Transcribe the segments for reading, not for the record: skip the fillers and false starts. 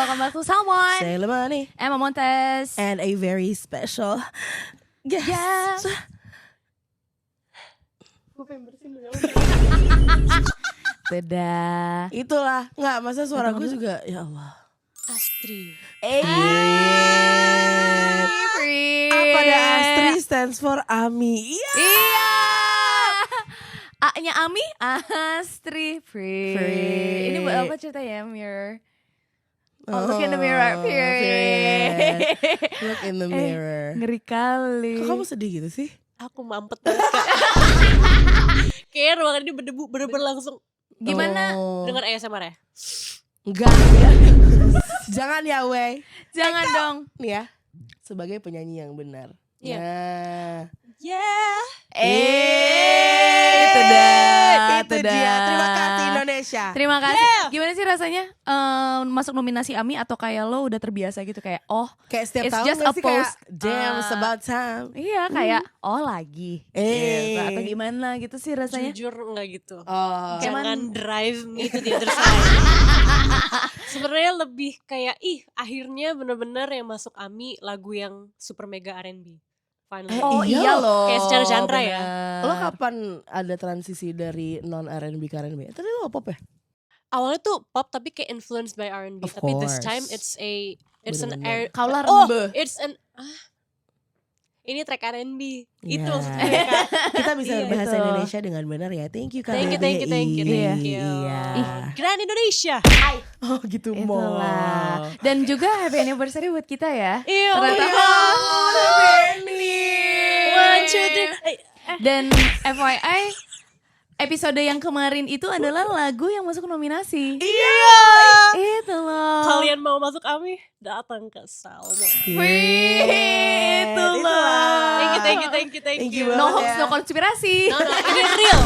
welcome back to Salmon. Sailor Money. Emma Montes. And a very special guest. Yes. Gue pengen bersin dulu. Beda. Itulah. Nggak, masa suara gue juga. Ya Allah. Astri. Apa ada Astri stands for Ami. Iya. Iya. A-nya Ami, Astri. Free. Ini buat apa ceritanya? Mirror. Oh, look in the mirror. Period. Look in the mirror. Ngeri kali. Kok kamu sedih gitu sih? Aku mampet banget Kak. Kayak ruangan ini berdebu, bener-bener langsung. Gimana? Dengar ASMR ya? Enggak. Jangan ya wey. Jangan dong. Nih ya. Sebagai penyanyi yang benar. Iya. Nah. Yeah. Itu dah. Itu dia. Terima kasih Indonesia. Terima kasih. Gimana sih rasanya masuk nominasi AMI atau kayak lo udah terbiasa gitu kayak Kayak setiap it's tahun just gak a sih kayak post. damn it's about time. Iya kayak lagi gitu. Atau gimana gitu sih rasanya. Jujur enggak gitu. Oh. Jangan drive me to the other side. Sebenarnya lebih kayak akhirnya bener-bener yang masuk AMI lagu yang super mega R&B. Finally. Oh Iya iya loh. Kayak secara genre ya. Lo kapan ada transisi dari non R&B ke R&B? Tadi lo pop ya? Awalnya tuh pop tapi kayak influenced by R&B. Of Tapi this course. time it's an Bener-bener. Kaulah Oh, rembe. it's an ini track R&B. Ya. Itu maksudnya Kak. Kita bisa Iya, berbahasa itu. Indonesia dengan benar ya. Thank you Kak. Thank you. Iya. Grand Indonesia. Oh gitu Itulah. Dan juga happy anniversary buat kita ya. Iya. Ternyata One, two, three. Dan FYI episode yang kemarin itu adalah lagu yang masuk nominasi. Iya. Itu loh. Kalian mau masuk AMI? Datang ke Salma. Itu loh. Thank you. banget No hoax, ya. no konspirasi. No, ini real.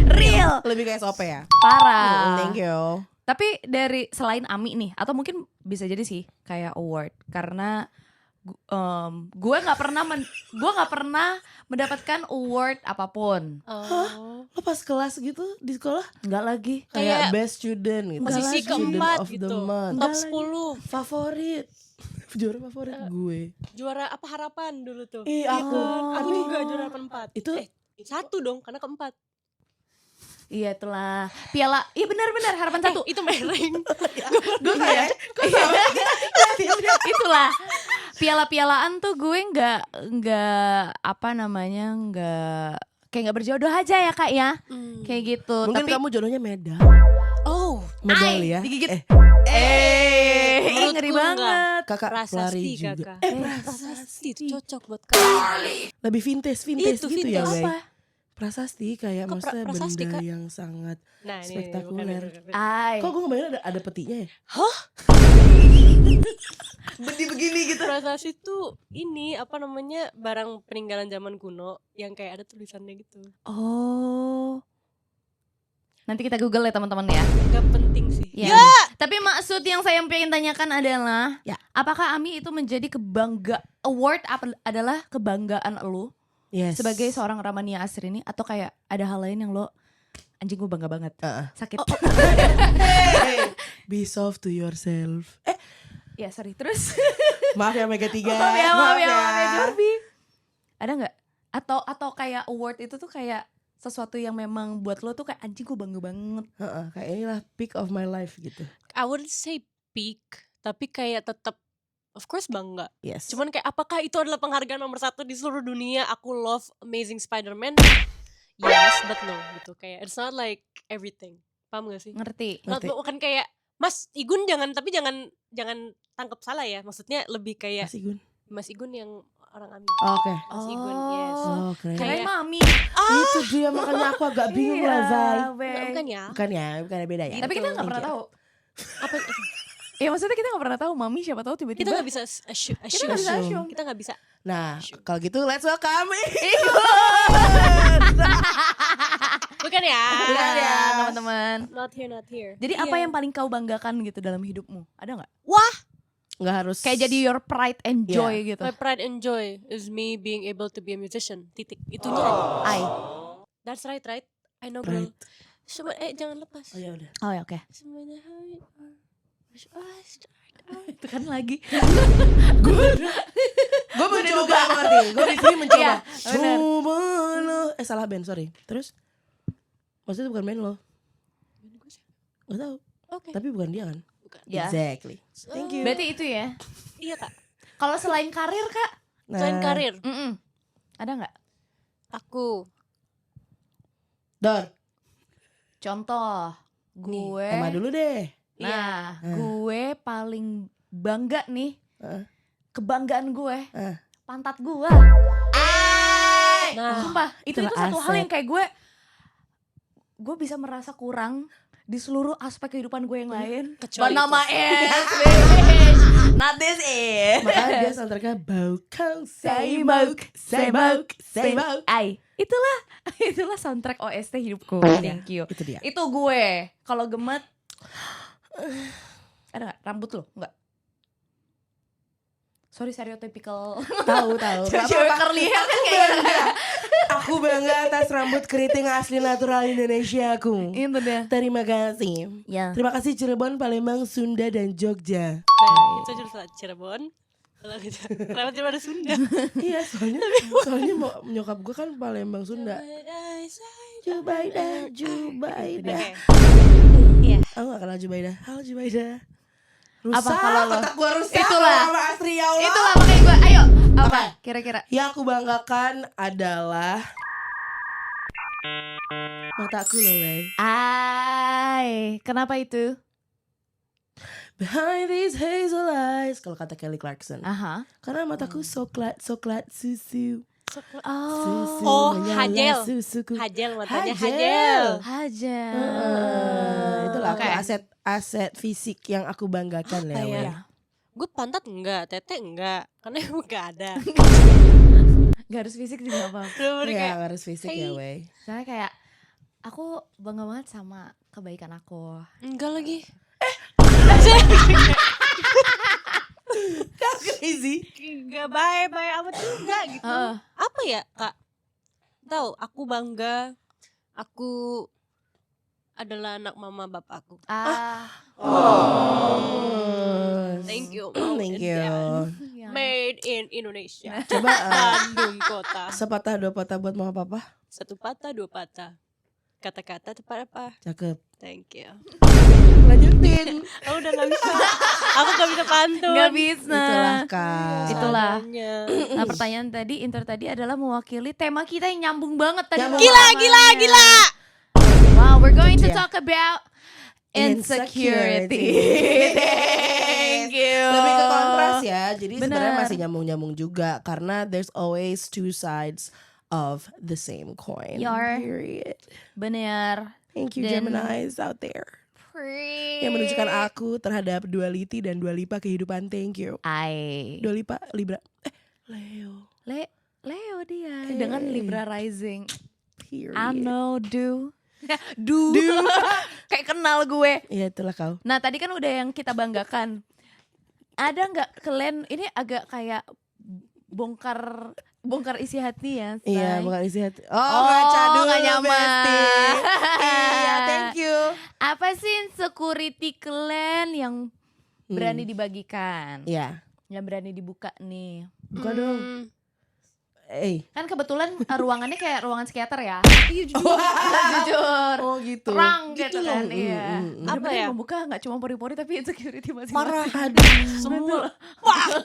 Real. Lebih kayak SOP ya. Parah. Thank you. Tapi dari selain AMI nih, atau mungkin bisa jadi sih kayak award, karena gue nggak pernah mendapatkan award apapun. Oh. Lo pas kelas gitu di sekolah Nggak lagi. kayak Kayak best student gitu. posisi Student keempat of the gitu. month. Top 10. Favorit. Juara favorit gue. Juara apa harapan dulu tuh? Ih, aku. Aku Aduh. juga juara harapan 4. Itu Satu dong karena keempat. Iya itulah. Piala, iya benar-benar harapan satu. Itu mereng. Gue kayak itulah. Piala-pialaan tuh gue nggak apa namanya kayak nggak berjodoh aja ya kak ya. Kayak gitu. mungkin Tapi kamu jodohnya medal. Oh, Medali ya. digigit. Menurutku Ngeri enggak. banget. Kakak pelari Prasasti juga. kakak. Prasasti itu cocok buat kakak. Lebih vintage Itu gitu ya, vintage. Wey. Apa? Prasasti kayak Kok maksudnya prasasti, benda Kak? yang sangat Nah, ini spektakuler. bukan. Ay. Kok gue ngebayangin ada petinya ya? Bedi begini gitu. Prasasti tuh ini apa namanya barang peninggalan zaman kuno yang kayak ada tulisannya gitu. Oh. Nanti kita Google ya teman-teman ya. Gak penting sih. Ya. Tapi maksud yang saya pengen tanyakan adalah, Ya. apakah AMI itu menjadi adalah kebanggaan lo Yes. sebagai seorang Ramania Asri ini, atau kayak ada hal lain yang lo anjing gue bangga banget. Sakit. Hey, be soft to yourself. Ya sorry terus. Maaf ya Mega 3. maaf ya Jorbi. Ada nggak? Atau kayak award itu tuh kayak sesuatu yang memang buat lo tuh kayak anjing gue bangga banget. Kayak inilah peak of my life gitu. I wouldn't say peak, tapi kayak tetap of course bangga. Yes. Cuman kayak apakah itu adalah penghargaan nomor 1 di seluruh dunia? Aku love Amazing Spider-Man. Yes, but no gitu. Kayak it's not like everything. Paham gak sih? Ngerti. Ngerti. Bukan kayak Mas Igun jangan tangkap salah ya. Maksudnya lebih kayak Mas Igun. Mas Igun yang orang AMI. Oke. Mas Igun, yes. Oh, keren. Keren Kayak- mami. Itu dia makanya aku agak bingung lah, Zai. Bukan ya? Bukan beda ya. Tapi kita nggak pernah tahu. Apa? Ya maksudnya kita nggak pernah tahu mami siapa tahu Kita tiba-tiba. nggak bisa assume. Kita nggak bisa assume. Kita nggak bisa. Nah, kalau gitu let's welcome. Bukan ya? Bukan ya. teman-teman. Not here. Jadi Iya. apa yang paling kau banggakan gitu dalam hidupmu? Ada nggak? Nggak harus. Kayak jadi your pride and joy gitu. My pride and joy is me being able to be a musician. Titik. Itunya. Ay. That's right. I know girl. Pride. Cuma jangan lepas. Oh ya udah. Oh ya oke. Semuanya how you are. Itu kan lagi. Gue mencoba ngerti. Gue di sini mencoba. Iya, benar. Coba lo. Salah band, sorry. Terus maksudnya itu bukan band lo. Gak tau. Oke. Tapi bukan dia kan? Ya. Exactly. Thank you. Berarti itu ya. Iya Kak. Kalau selain karir Kak, Selain karir, ada nggak? aku Dor. Contoh, gue. Emma dulu deh. Nah, gue paling bangga nih. Heeh. Kebanggaan gue, pantat gue. Nah, Sumpah, itu itulah satu hal aset. yang kayak gue bisa merasa kurang di seluruh aspek kehidupan gue yang lain. Kecuali Nama not this is. Makanya dia soundtracknya bau kau seibok, seibok, seibok. Ay, itulah soundtrack OST hidupku. Thank you. Itu dia. Itu gue. Kalau gemet, ada nggak rambut lo? Nggak. Sorry, stereotypical. Tahu. Gak Cewek apa-apa. curly hair kan kayak gitu. Aku bangga atas rambut keriting asli natural Indonesia aku. Itu deh. Terima kasih. Ya. Terima kasih Cirebon, Palembang, Sunda, dan Jogja. nah, itu jurusan Cirebon. Kenapa cuma ada Sunda? Iya, soalnya nyokap gue kan Palembang, Sunda. Jubaida. Oke. Iya. Aku gak kenal Jubaida. Halo Jubaida. Rusak, Apa kalau lo? otak gue rusak. Itulah. Sama Astri, ya Allah. Itulah makanya gue. Ayo, apa? Apa? Kira-kira. Yang aku banggakan adalah mataku loh, Wey. Kenapa itu? Behind these hazel eyes, kalau kata Kelly Clarkson. Aha. Karena mataku coklat susu. Susu Oh, menyala Hajel. susuku. Hajel matanya Hajel. Hajel. Haja. Itulah Oke. aset fisik yang aku banggakan ya, Wey. Iya. Gue pantat enggak, tete enggak, karena emang enggak ada. Gak harus fisik juga apa. Bener-bener Iya, kayak harus fisik ya, Wey. Soalnya kayak aku bangga banget sama kebaikan aku. enggak lagi. Crazy. Enggak bye amat tuh enggak gitu. Heeh. Apa ya, Kak? Tahu, aku bangga. Aku adalah anak mama bapakku. Thank you, Mom Thank and you. Dad. Ya. Made in Indonesia. Coba Bandung kota. sepatah dua patah buat mama papa. Satu patah, dua patah. Kata-kata tepat apa? Cakep. Thank you. Lanjutin. Aku udah gak bisa. Aku gak bisa pantun. Gak bisa. Itulah Kak. Itulah. Seadanya. Nah, pertanyaan tadi, intro tadi adalah mewakili tema kita yang nyambung banget tadi. Nyambung Gila. Wow, we're going to Yeah. talk about Insecurity. insecurity. Thank you. Lebih ke kontras ya. Jadi sebenarnya Bener. masih nyambung-nyambung juga karena there's always two sides of the same coin. Yar. Period. Bener. Thank you Dan- Geminis out there. Yang menunjukkan aku terhadap duality dan dua lipa kehidupan. Thank you. Dua lipa Libra. Leo. Leo dia dengan Libra rising. Period. I know do. Kayak kenal gue. Iya itulah kau. Nah, tadi kan udah yang kita banggakan. Ada nggak kalian ini agak kayak bongkar isi hati ya? Say? Iya bukan isi hati. Oh, ngaca dulu nggak nyaman. bestie. Iya thank you. Apa sih insecurity kalian yang berani dibagikan? Iya. Yang berani dibuka nih. Buka dong. Kan kebetulan ruangannya kayak ruangan psikiater ya. Iya Jujur. Oh gitu. Terang gitu loh. kan. Iya. Apa Bener-bener ya? membuka gak cuma pori-pori tapi insecurity masing-masing. Parah aduh. Semua.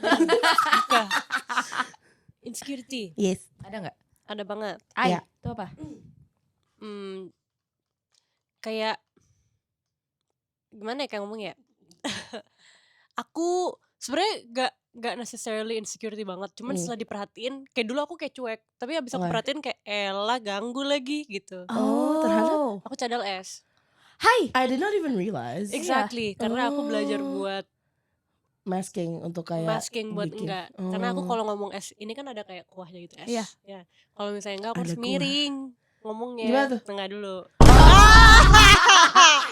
Buka. Insecurity. Yes. Ada gak? Ada banget. Ay, Ya. itu apa? Kayak gimana ya kayak ngomong ya? Aku sebenarnya gak necessarily insecurity banget, cuman setelah diperhatiin kayak dulu aku kayak cuek, tapi habis aku Wah. perhatiin kayak elah ganggu lagi gitu. Oh, terhadap? Aku cadel S. Hai. I did not even realize. Exactly, karena aku belajar Oh. buat Masking untuk kayak masking buat bikin. enggak. Karena aku kalau ngomong S ini kan ada kayak kuahnya gitu S. Iya. Ya. Kalau misalnya enggak aku Ada harus kuah. miring ngomongnya. Gimana tuh? Tengah dulu.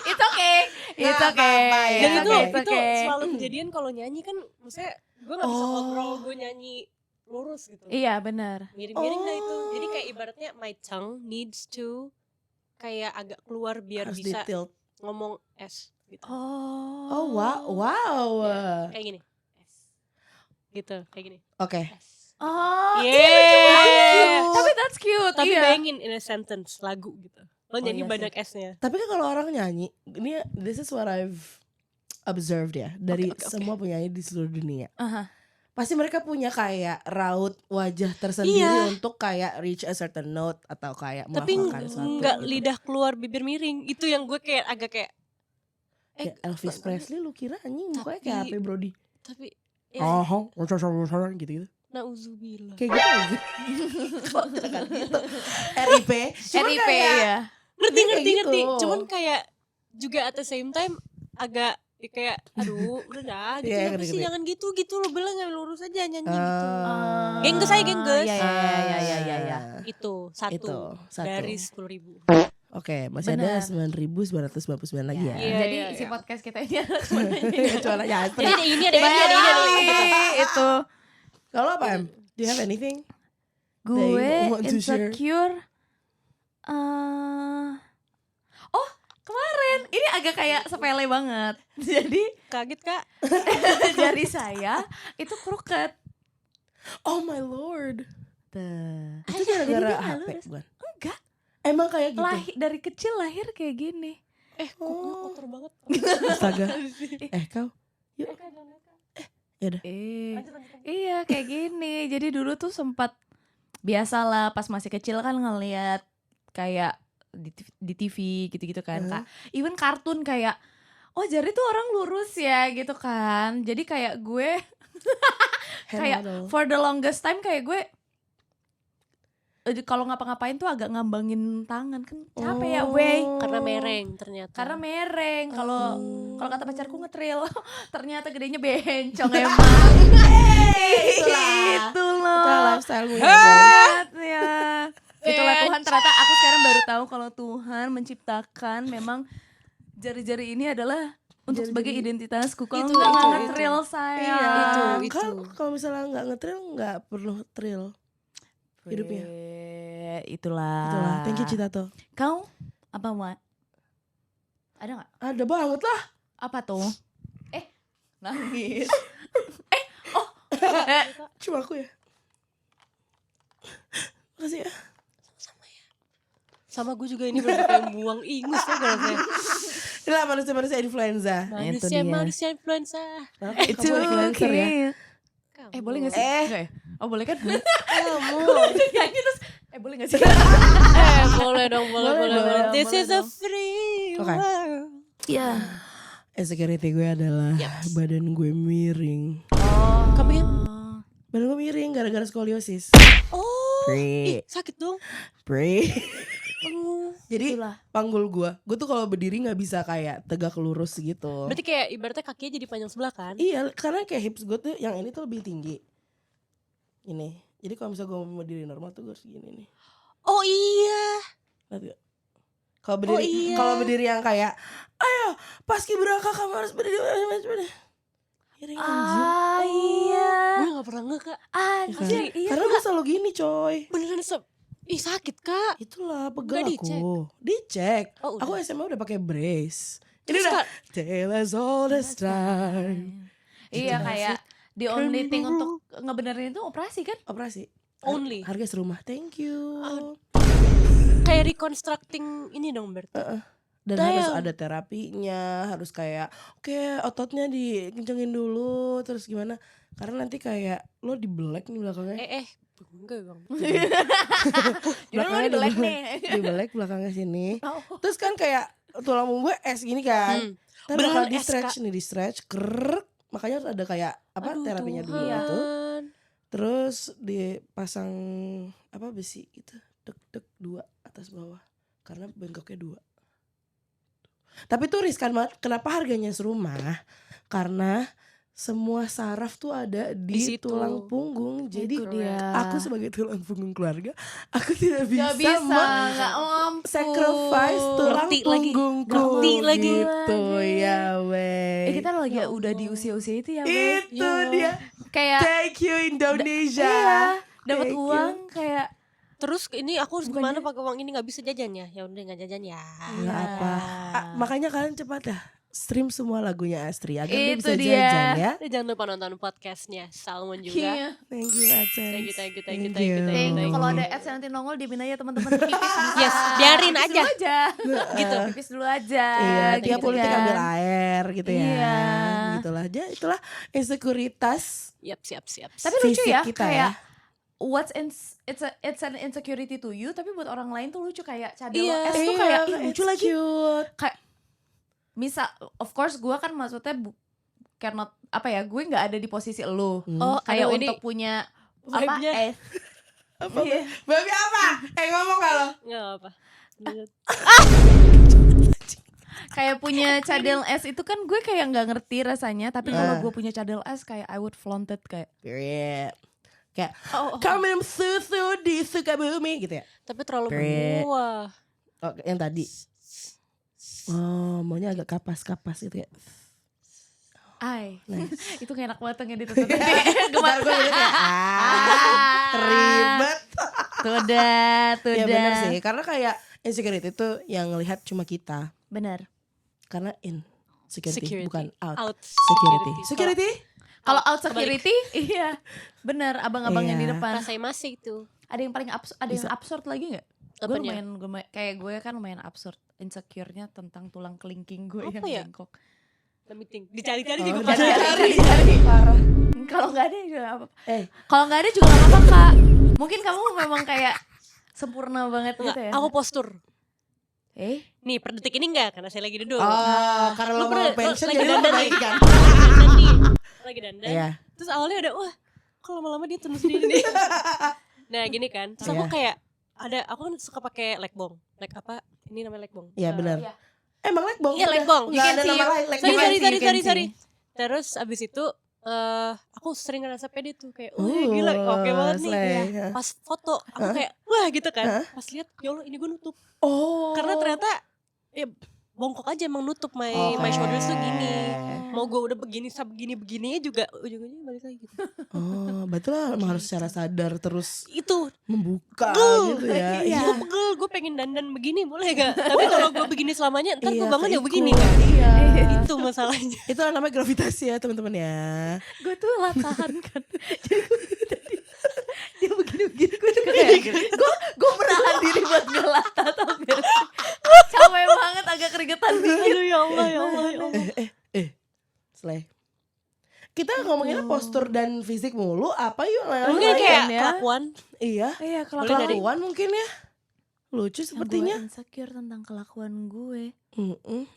It's okay. It's Nggak okay. apa-apa ya. Dan It's itu okay, it's itu okay. selalu kejadian kalau nyanyi kan maksudnya gue gak bisa kontrol gue nyanyi lurus gitu. Iya benar. Miring-miring dah itu. Jadi kayak ibaratnya my tongue needs to kayak agak keluar biar harus bisa detail. ngomong S gitu. Oh wow. Kayak gini. S. Gitu, kayak gini. Oke. S. Oh, Yeah. tapi that's cute. Tapi iya. bayangin in a sentence lagu gitu. Lo nyanyi iya banyak S-nya. Tapi kan kalau orang nyanyi, this is what I've observed ya dari Oke. semua penyanyi di seluruh dunia. Aha. Pasti mereka punya kayak raut wajah tersendiri Iya. untuk kayak reach a certain note atau kayak Tapi melafalkan sesuatu. nggak gitu. lidah keluar bibir miring. Itu yang gue kayak agak kayak Ya, Elvis Presley lu kira anjing mukanya kayak Tapi- apa Brody? tapi ya, Gitu-gitu. nauzubillah. Kayak gitu aja. Kok jangan gitu. RIP. Cuma RIP kayak- ya. Ngerti. gitu. Cuman kayak juga at the same time agak ya kayak aduh udah dah gitu Iya, apa sih ngerti. jangan gitu lo bilang yang lurus aja nyanyi gitu. Ah. Gengges aja, gengges. Iya. Itu Itu, satu. dari 10.000. Oke, masih Benar. ada 9.999 lagi ya. Iya, Jadi iya, si iya. podcast kita ini adalah cuma Cuma nanya Jadi ada ini ada ini ada ini ada ini gitu. itu. Kalau apa Em? Do you have anything? Gue want to share? insecure. Oh kemarin ini agak kayak sepele banget. Jadi Kaget Kak. jari saya itu crooked. Oh my lord. Tuh. Itu gara-gara Jadi dia HP lurus. bukan? Enggak. Emang kayak gitu? Dari kecil lahir kayak gini. Kok gue kotor banget. Astaga. Kau? Yaudah. Iya kayak gini. Jadi dulu tuh sempat biasalah pas masih kecil kan ngeliat kayak di TV gitu-gitu kan Kak. Even kartun kayak oh jari tuh orang lurus ya gitu kan. Jadi kayak gue kayak Handle. for the longest time kayak gue kalau ngapa-ngapain tuh agak ngambangin tangan kan capek ya wey. Karena mereng ternyata. Karena mereng kalau kata pacarku ngetril ternyata gedenya bencong emang. Itulah. Itu Itulah loh. lifestyle-mu ya. Banget ya. Itulah Tuhan ternyata aku sekarang baru tahu kalau Tuhan menciptakan memang jari-jari ini adalah untuk sebagai identitasku. Kalau Itu, nggak itu. ngetril saya. Iya. Itu. Kan kalau misalnya nggak ngetril nggak perlu trill. Hidupnya. Itulah. Itulah. Thank you Citato. Kau apa Mat? Ada nggak? Ada banget lah. Apa tuh? Nangis. Cuma aku ya. Makasih ya. Sama gue juga ini berarti kayak buang ingus ya kalau saya. Inilah manusia-manusia influenza. Manusia influenza. Itu Kamu influencer ya. Kamu. boleh gak sih? Nggak ya? Oh boleh kan? Kamu. Nyanyi terus boleh gak sih? Boleh dong, boleh. dong, This boleh is a dong. free Oke. world. Iya. Insecurity gue adalah badan gue miring. Oh. Kamu ya? Badan gue miring gara-gara skoliosis. Oh, Pre. sakit dong. Jadi Itulah. panggul gue tuh kalau berdiri nggak bisa kayak tegak lurus gitu. Berarti kayak ibaratnya kakinya jadi panjang sebelah kan? Iya, karena kayak hips gue tuh yang ini tuh lebih tinggi. Ini. Jadi kalau misalnya gue mau berdiri normal tuh gue harus gini nih. Oh iya. Lihat gak? Kalau berdiri, iya. kalau berdiri yang kayak, ayo paskibraka kamu harus berdiri. Miring anjir. Iya. Gue gak pernah nge Kak. Anjir. Iya. Karena gue selalu gini coy. Beneran ih sakit Kak. Itulah pegel Nggak aku. Dicek. Oh, udah. Aku SMA udah pakai brace. Ini Terus, udah Kak, tell us all this time. Iya kayak the only thing untuk ngebenerin itu operasi kan? Operasi. Only. Harga serumah. Thank you. kayak reconstructing ini dong berarti. Dan Damn. harus ada terapinya, harus kayak oke, ototnya dikencengin dulu, terus gimana? Karena nanti kayak lo dibelek nih belakangnya. Enggak bang. Belakangnya di black nih. Dibelek belakangnya sini. Oh. Terus kan kayak tulang punggung gue es gini kan. Ntar Beneran bakal di es, stretch nih, di stretch, kerek. Makanya harus ada kayak apa Aduh, terapinya dulu Tuhan. gitu. Terus dipasang apa besi gitu, dek 2 atas bawah. Karena bengkoknya 2. Tapi tuh riskan banget. Kenapa harganya serumah? Karena semua saraf tuh ada Di di situ. tulang punggung. Jadi Itu dia. aku sebagai tulang punggung keluarga, aku tidak bisa, Gak bisa, gak mampu. sacrifice tulang Ngerti lagi. punggungku. Ngerti lagi. Gitu ya weh. Kita lagi Ya udah di Allah. usia-usia itu ya Weh. Itu Ya. dia. Kayak Thank you Indonesia. iya, dapat Thank you. uang kayak Terus ini aku harus Bukannya- gimana pakai uang ini nggak bisa jajan ya? Ya udah nggak jajan ya. Nggak apa. Makanya kalian cepat ya stream semua lagunya Astri agar dia Itu bisa dia. jajan ya. Dan jangan lupa nonton podcastnya Salmon juga. Iya. Thank you AdSense. Thank you, thank you, thank you, Thank thank you, you. thank Thank you. you. Kalau ada ads yang nanti nongol diemin aja teman-teman. Pipis bisa. Yes, biarin Pipis aja. dulu aja. Gitu. Pipis dulu aja. Iya, gitu tiap politik kan. ambil air gitu ya. Iya. Gitulah aja, itulah insekuritas Yap, siap. Tapi lucu fisik ya, kita kayak it's an insecurity to you, tapi buat orang lain tuh lucu kayak cadel Iya. S tuh kayak ih, it's lucu lagi. cute. Kayak misal, of course gue kan maksudnya cannot apa ya, gue nggak ada di posisi lo. Oh, Kayak aduh, untuk ini punya apa vibe-nya. Apa? Iya. Babi apa? Ngomong kalau. Nggak apa. Kayak punya cadel S itu kan gue kayak nggak ngerti rasanya, tapi kalau gue punya cadel S kayak I would flaunt it kayak. Period. Kayak Oh. kau minum susu di Sukabumi gitu ya. Tapi terlalu Period. berbuah. Oh, yang tadi. Oh, maunya agak kapas-kapas gitu ya. Nice. Itu kayak enak banget yang ditutup. Bentar gue jadi kayak ribet. Tuh udah. Ya benar sih, karena kayak insecurity itu yang ngelihat cuma kita. Benar. Karena insecurity Security. bukan out. Out Security. Security? Kalau out security, iya. Benar, abang-abang yang di Iya. depan. Rasanya masih itu. Ada yang paling absurd, ada yang absurd lagi nggak? Gue Apanya? lumayan, kayak gue kan lumayan absurd. Insecure-nya tentang tulang kelingking gue Apa yang ya? bengkok. Let me think. Dicari-cari Oh, juga dicari. pasti. Parah. Kalau nggak ada juga nggak apa. Eh, Kalau nggak ada juga nggak apa-apa kak. Mungkin kamu memang kayak sempurna banget Enggak, gitu ya. aku postur. Nih per detik ini enggak karena saya lagi duduk. karena lo Lu mau pernah- pensiun lagi jadi lo dandan menaikkan. Lagi dandan nih. Lagi dandan. Iya. Terus awalnya ada wah kok lama-lama dia tunduk sendiri nih. Nah gini kan. Terus aku Iya. kayak aku kan suka pakai leg bong. Leg apa? Ini namanya leg bong. Iya benar. Iya. Emang leg bong? Iya, leg bong. Enggak You ada can see nama you. lain. Leg Sorry, bong. sorry. Terus abis itu aku sering ngerasa pede tuh kayak wah gila oke banget nih. slay. Iya. Pas foto aku kayak wah gitu kan. Pas lihat ya Allah ini gue nutup. Oh. Karena ternyata ya bongkok aja emang nutup my shoulders tuh gini. Mau gue udah begini begininya juga ujung-ujungnya balik lagi gitu. Oh, betul lah emang harus secara sadar terus Itu membuka gitu ya. Iya pegel gue pengen dandan begini boleh gak? Tapi kalau gue begini selamanya ntar gue Iya, bangun ya keikut. begini kan? Iya. Itu masalahnya. Itu namanya gravitasi ya teman-teman ya. Gue tuh latahan kan. Jadi gue tadi dia begini-begini gue juga kayak gue menahan diri buat nggak latah tau gak sih? Capek banget agak keringetan dikit. Aduh ya Allah ya Allah ya Allah. Slay. Kita ngomonginnya postur dan fisik mulu apa yuk? Mungkin lain-lain kayak ya. kelakuan. Iya. Iya kalau Boleh dari- Kelakuan mungkin ya. Lucu gue sepertinya. insecure tentang kelakuan gue.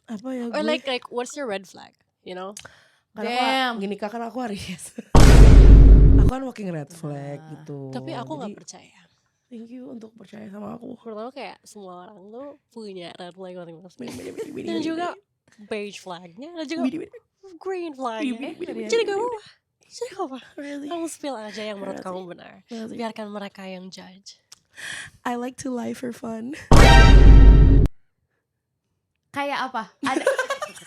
Apa ya gue? Or like what's your red flag? You know? Karena Damn. gini kak kan aku Aries. Aku kan walking red flag gitu. Tapi aku Jadi, gak percaya. thank you untuk percaya sama aku. Menurut aku kayak semua orang tuh punya red flag masing-masing. Dan juga beige flagnya dan juga green flagnya. Jadi kamu apa? Kamu spill aja yang menurut kamu benar. Biarkan mereka yang judge. I like to lie for fun. Kayak apa?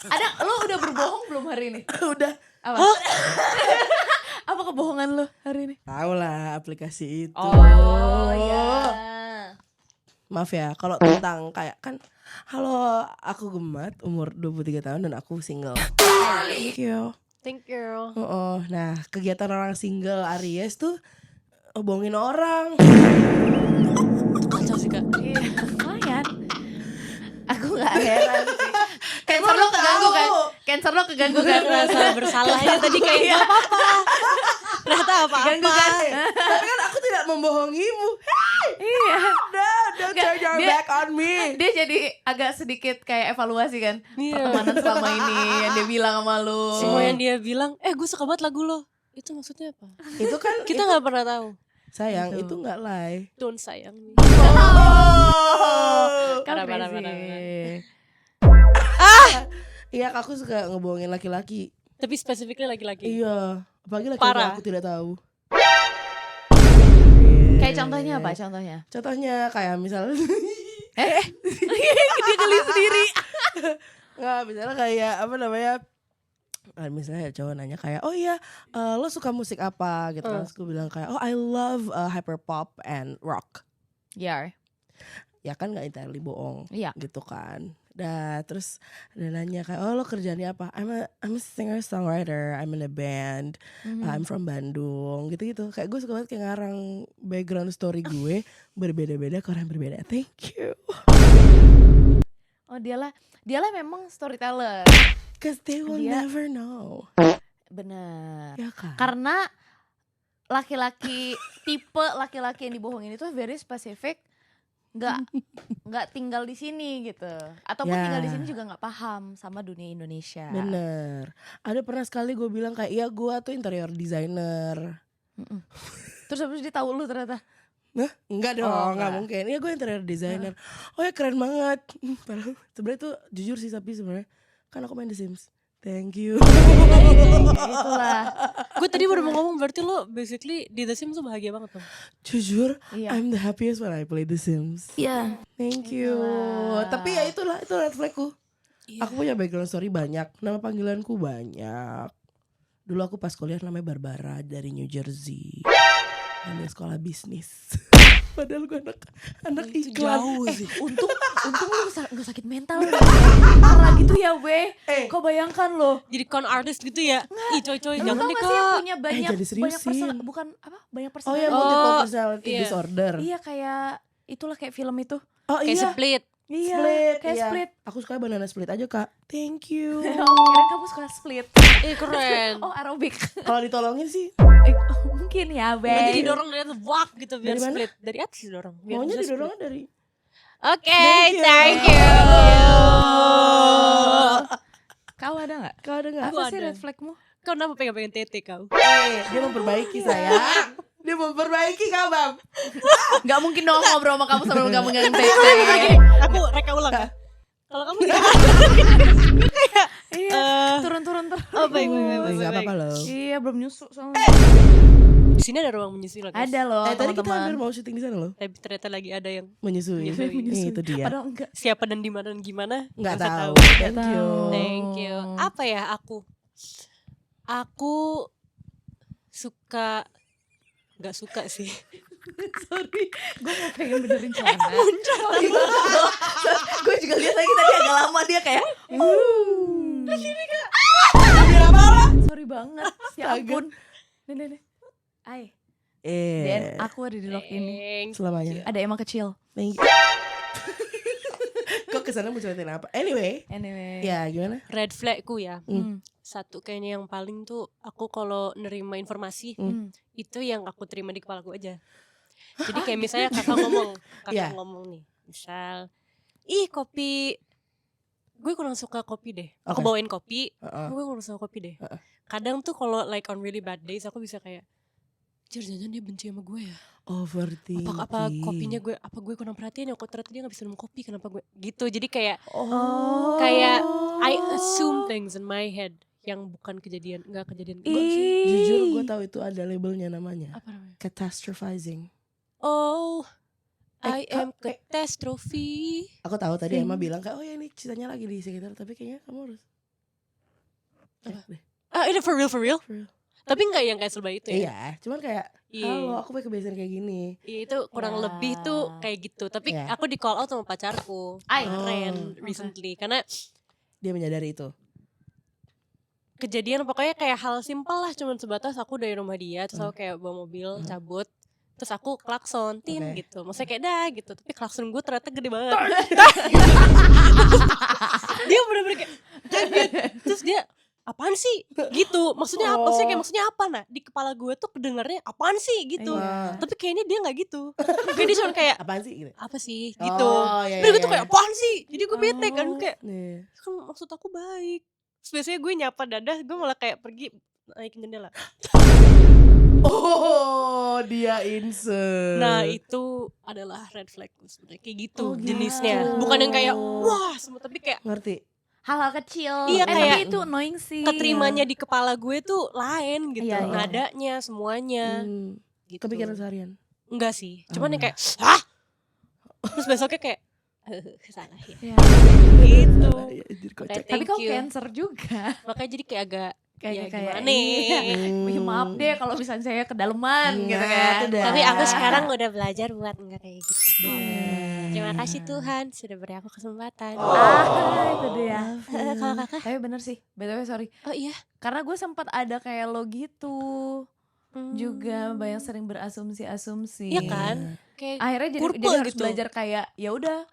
Ada lo udah berbohong belum hari ini? Udah. Apa? Apa kebohongan lo hari ini? Tahu lah aplikasi itu. Oh iya. Maaf ya kalau tentang kayak kan halo aku Gemat umur 23 tahun dan aku single. Thank you. Thank you. Nah kegiatan orang single Aries tuh bohongin orang. Kacau sih kak. Iya, lumayan. Aku gak heran sih. Cancer lo keganggu kan? Cancer lo keganggu kan? Rasa bersalahnya tadi kayak gak apa-apa. Ternyata Keganggu apa-apa. kan? Tapi kan aku tidak membohongimu. Iya. Don't turn your dia- back on me. Dia jadi agak sedikit kayak evaluasi kan Iya. pertemanan selama ini yang dia bilang sama lo. Semua yang dia bilang, gue suka banget lagu lo. Itu maksudnya apa? Itu kan Kita gak pernah tahu. sayang Gitu. itu nggak lie. Don't sayang me. Kan Parah, crazy. Iya aku suka ngebohongin laki-laki. Tapi spesifiknya laki-laki. Iya. Apalagi laki-laki Parah. aku tidak tahu. Kayak contohnya apa? Contohnya? Contohnya kayak misalnya Dia geli sendiri. nggak misalnya kayak apa namanya misalnya cowok nanya kayak oh iya lo suka musik apa gitu kan. Terus gue bilang kayak oh I love hyperpop and rock. Ya. Ya kan nggak entirely bohong Iya. gitu kan. Dah terus dia nanya kayak lo kerjaannya apa? I'm a singer songwriter, I'm in a band, I'm from Bandung gitu-gitu. Kayak gue suka banget kayak ngarang background story gue berbeda-beda ke orang berbeda. Thank you. Oh dialah memang storyteller. Cause they will never know. Bener. Ya kan? Karena tipe laki-laki yang dibohongin itu very specific, nggak tinggal di sini gitu, ataupun tinggal di sini juga nggak paham sama dunia Indonesia. Bener. Ada pernah sekali gue bilang kayak iya gue tuh interior designer. Terus habis dia tahu lu ternyata. Nah, enggak dong, nggak mungkin. Iya gue interior designer. Oh ya keren banget. Padahal sebenarnya tuh jujur sih tapi sebenarnya kan aku main The Sims. Thank you. Itulah. Gue tadi baru mau ngomong berarti lo basically di The Sims tuh bahagia banget tuh. Jujur, Iya. I'm the happiest when I play The Sims. Iya. Thank you. Tapi ya itu red flagku. Aku punya background story banyak. Nama panggilanku banyak. Dulu aku pas kuliah namanya Barbara dari New Jersey. Ambil sekolah bisnis. Padahal gue anak iklan. Jauh sih. Untung lu gak sakit mental. Parah gitu ya weh. Kau bayangkan loh. Jadi con artist gitu ya. Ih coy Lu jangan tau deh gak sih yang kak. punya banyak jadi seriusin. banyak Oh ya personality. multiple personality iya. disorder. Iya kayak itulah kayak film itu. Oh Kayak iya. split. Iya, Split. kayak iya. Split. Aku suka banana split aja kak. Thank you. Kira kamu suka Split. Keren. Oh aerobik. Kalau ditolongin sih Mungkin ya Jadi Bey. didorong dari atas wak gitu biar Dari mana? split. Dari atas didorong. biar maunya bisa didorongnya dari. Oke, Thank thank you. you. Kau ada gak? Kau ada nggak? Apa Aku sih ada. red flagmu? Kau kenapa pengen tete kau? Dia memperbaiki saya. Dia memperbaiki kak Bam. Gak mungkin dong ngobrol sama kamu sambil kamu megang tete. Aku reka ulang ya. Kalau kamu Iya, turun. oh baik. Gak apa-apa loh. Iya, belum nyusu soalnya. Di sini ada ruang menyusui loh guys. Ada loh Tadi kita hampir teman-teman. mau syuting di sana loh. Tapi ternyata lagi ada yang Menyusui. Menyusui. Itu dia. Padahal enggak. siapa dan di mana dan gimana? Nggak usah tahu. Nggak Thank you. tahu. Thank you. Apa ya aku? Aku suka nggak suka sih. Sorry, gue mau pengen benerin celana. Gue juga lihat lagi tadi agak lama dia kayak. Sorry banget. Ya ampun. Nih. Ay, Dan aku ada di lock ini. Selamanya. Ada Emma kecil. Thank you. Kok kesana mau ceritain apa? Anyway. Ya gimana? Red flagku ya. Hmm. Satu kayaknya yang paling tuh aku kalau nerima informasi itu yang aku terima di kepala gue aja. Jadi kayak misalnya kakak Iya. ngomong nih, misal, kopi, gue kurang suka kopi deh. Aku Oke. bawain kopi, gue kurang suka kopi deh. Kadang tuh kalau like on really bad days aku bisa kayak, jangan-jangan dia benci sama gue ya. Overthinking. Apa kopinya gue kurang perhatian ya, kok ternyata dia gak bisa minum kopi, kenapa gue gitu. Jadi kayak kayak I assume things in my head yang bukan kejadian, gak kejadian. Jujur gue tahu itu ada labelnya namanya. Apa namanya? Catastrophizing. Oh, I am Kak, catastrophe. Aku tahu tadi Emma bilang kayak ya ini ceritanya lagi di sekitar, tapi kayaknya kamu harus. Ini for real? For real. Tapi gak yang kayak serba itu ya? Iya, cuman kayak Iya. halo aku pakai kebiasaan kayak gini. Iya, itu kurang lebih tuh kayak gitu. Tapi Iya. aku di call out sama pacarku kemarin recently. Karena Dia menyadari itu. kejadian pokoknya kayak hal simpel lah. Cuman sebatas aku dari rumah dia, terus aku kayak bawa mobil, cabut. Terus aku klakson, gitu. Maksudnya kayak dah gitu. Tapi klakson gue ternyata gede banget. Dia bener-bener kayak kaget. Terus dia, apaan sih? Gitu. Maksudnya apa? Maksudnya apa? Nah, di kepala gue tuh kedengarnya apaan sih? Gitu. Iya. Tapi kayaknya dia gak gitu. Kayak dia cuma kayak, Apaan sih gitu? apa sih? Gitu. Iya, Tapi gue tuh iya. kayak, apaan sih? Jadi gue bete kan. Gue kayak, Nih. kan maksud aku baik. Terus biasanya gue nyapa dadah, gue malah kayak pergi naikin jendela. Oh, dia insert. Nah itu adalah red flag gue sebenarnya kayak gitu Oh, gitu. jenisnya. Bukan yang kayak wah semua, tapi kayak ngerti. Hal-hal kecil. Iya, tapi kayak itu annoying sih. keterimanya di kepala gue tuh lain gitu. Iya, iya. Nadanya semuanya gitu. Kepikiran seharian. Enggak sih. Cuman yang enggak. kayak hah? Terus besoknya kayak salah ya. Iya. Gitu. Iya, anjir, kocak. Kayak Tapi thank kau you. cancer juga. Makanya jadi kayak agak kayak gimana? iya. Maaf deh kalau misalnya saya kedalaman gitu Nah, kan. itu dah. Tapi aku sekarang udah belajar buat enggak kayak gitu. Bener. Terima kasih Tuhan sudah beri aku kesempatan. Itu dia. Kalau kakak? Tapi bener sih, btw sorry. Oh iya. Karena gue sempat ada kayak lo gitu. Juga Hmm. banyak sering berasumsi-asumsi. Iya kan? Kayak Akhirnya jadi purple harus gitu. belajar kayak ya udah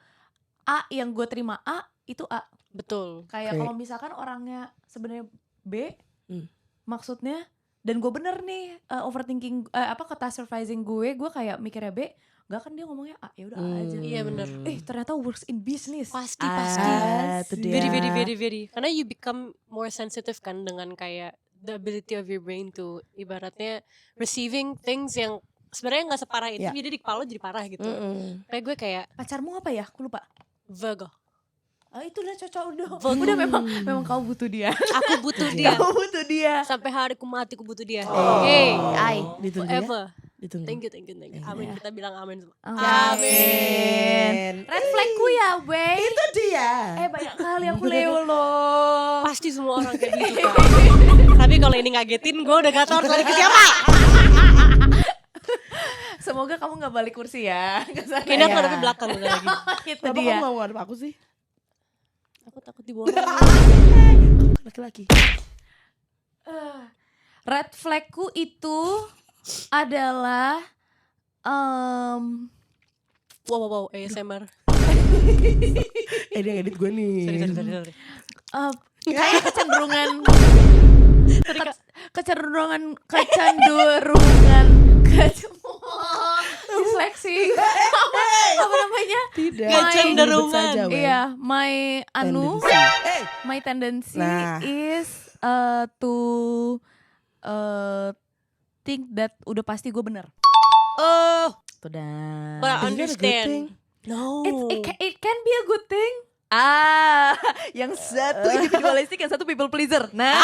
A yang gue terima A itu A. betul. Kayak Oke. kalau misalkan orangnya sebenarnya B, Hmm. maksudnya dan gue bener nih overthinking catastrophizing gue kayak mikirnya B, enggak kan dia ngomongnya A, ya udah A aja. Iya, bener. Ternyata works in business. Pasti Itu dia. very karena you become more sensitive kan dengan kayak the ability of your brain to ibaratnya receiving things yang sebenarnya nggak separah itu, Ya. jadi di kepala lo jadi parah gitu. Kayak gue kayak Pacarmu apa ya? Aku lupa. Virgo. Itu udah cocok udah. Virgo. Udah memang kau butuh dia. Aku butuh dia. Kau butuh dia. Sampai hariku mati aku butuh dia. Hey, Ai. ditunggu ya. Forever. Ditunggu. Thank you. Amin, kita bilang amin semua. Amin. Red flagku ya, wey. Itu dia. Banyak kali aku Leo loh. Pasti semua orang kayak gitu kan. Tapi kalau ini ngagetin gue udah gak tau harus lari ke siapa. Semoga kamu gak balik kursi ya. Kayaknya aku ada di belakang udah lagi. Itu Kenapa dia. kamu mau ngadep aku sih? Aku takut dibohongin. Laki-laki. Red flagku itu adalah Wow, ASMR. Dia ngedit gue nih. Sorry. kayak kecenderungan disleksi. Apa namanya? Tidak. Kecenderungan. Ribet saja, Wen. Iya, my tendency Nah. is to think that udah pasti gue bener. Oh, Tuh dah. but I Is that a good understand. thing? No. It can be a good thing. Yang satu individualistic, yang satu people pleaser. Nah,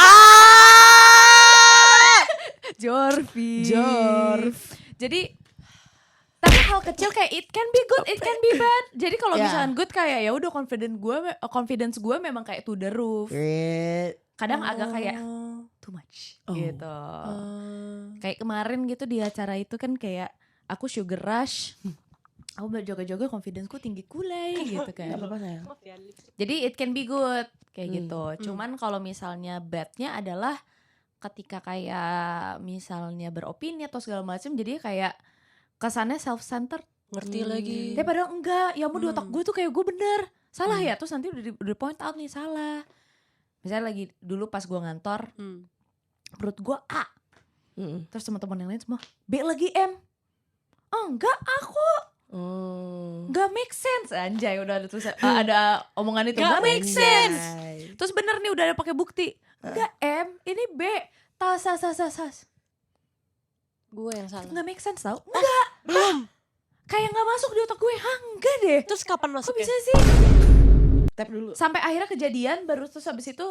Jorvi. Jadi tapi hal kecil kayak it can be good, it can be bad. Jadi kalau Ya. misalkan good kayak ya udah confidence gue memang kayak to the roof. Kadang agak kayak too much gitu. Kayak kemarin gitu di acara itu kan kayak aku sugar rush. Aku berjoga-joga confidence-ku tinggi kulai gitu Gak kan. apa-apa sayang. Jadi it can be good kayak gitu. Cuman kalau misalnya bad-nya adalah ketika kayak misalnya beropini atau segala macam, jadi kayak kesannya self-centered. Ngerti lagi. Tapi padahal enggak, ya mau di otak gue tuh kayak gue bener. Salah ya, terus nanti udah point out nih salah. Misalnya lagi dulu pas gue ngantor, perut gue A. Terus teman-teman yang lain semua B lagi M. Oh enggak, aku nggak make sense. Anjay, udah ada tuh ada omongan itu nggak make sense. Terus bener nih udah ada pakai bukti. Enggak M, ini B. Tas. Gue yang salah. Nggak make sense tau? Enggak. Belum. Kayak nggak masuk di otak gue. Enggak deh. Terus kapan Kok masuknya? bisa sih? Tap dulu. Sampai akhirnya kejadian baru terus habis itu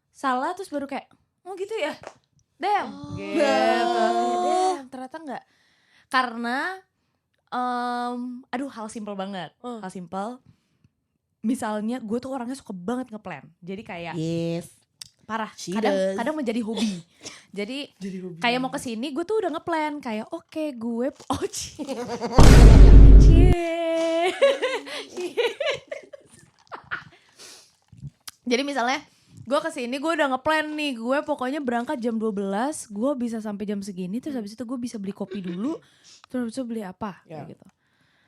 salah terus baru kayak oh gitu ya. Damn. Gitu. Damn, ternyata enggak. Karena hal simple banget. Hal simple. Misalnya gue tuh orangnya suka banget ngeplan. Jadi kayak Yes. parah. She Kadang does. menjadi hobi. Jadi kayak mau kesini gue tuh udah ngeplan kayak oke, gue Jadi misalnya gue kesini gue udah ngeplan nih, gue pokoknya berangkat jam 12, gue bisa sampai jam segini, terus habis itu gue bisa beli kopi dulu, terus habis itu beli apa kayak gitu.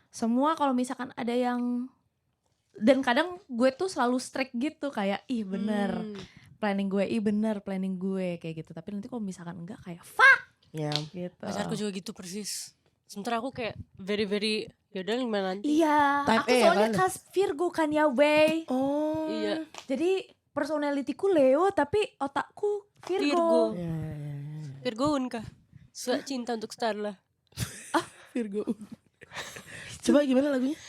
Semua kalau misalkan ada yang, dan kadang gue tuh selalu strict gitu kayak ih bener planning gue kayak gitu. Tapi nanti kalau misalkan enggak kayak fuck gitu. Pacarku juga gitu persis. Sementara aku kayak very yaudah gimana nanti. Iya, Type aku A ya soalnya kan? khas Virgo kan ya wey. Oh. Iya. Jadi personalitiku Leo tapi otakku Virgo. Ya. Virgoun kah? Suka cinta untuk Starla. Virgo. Coba gimana lagunya?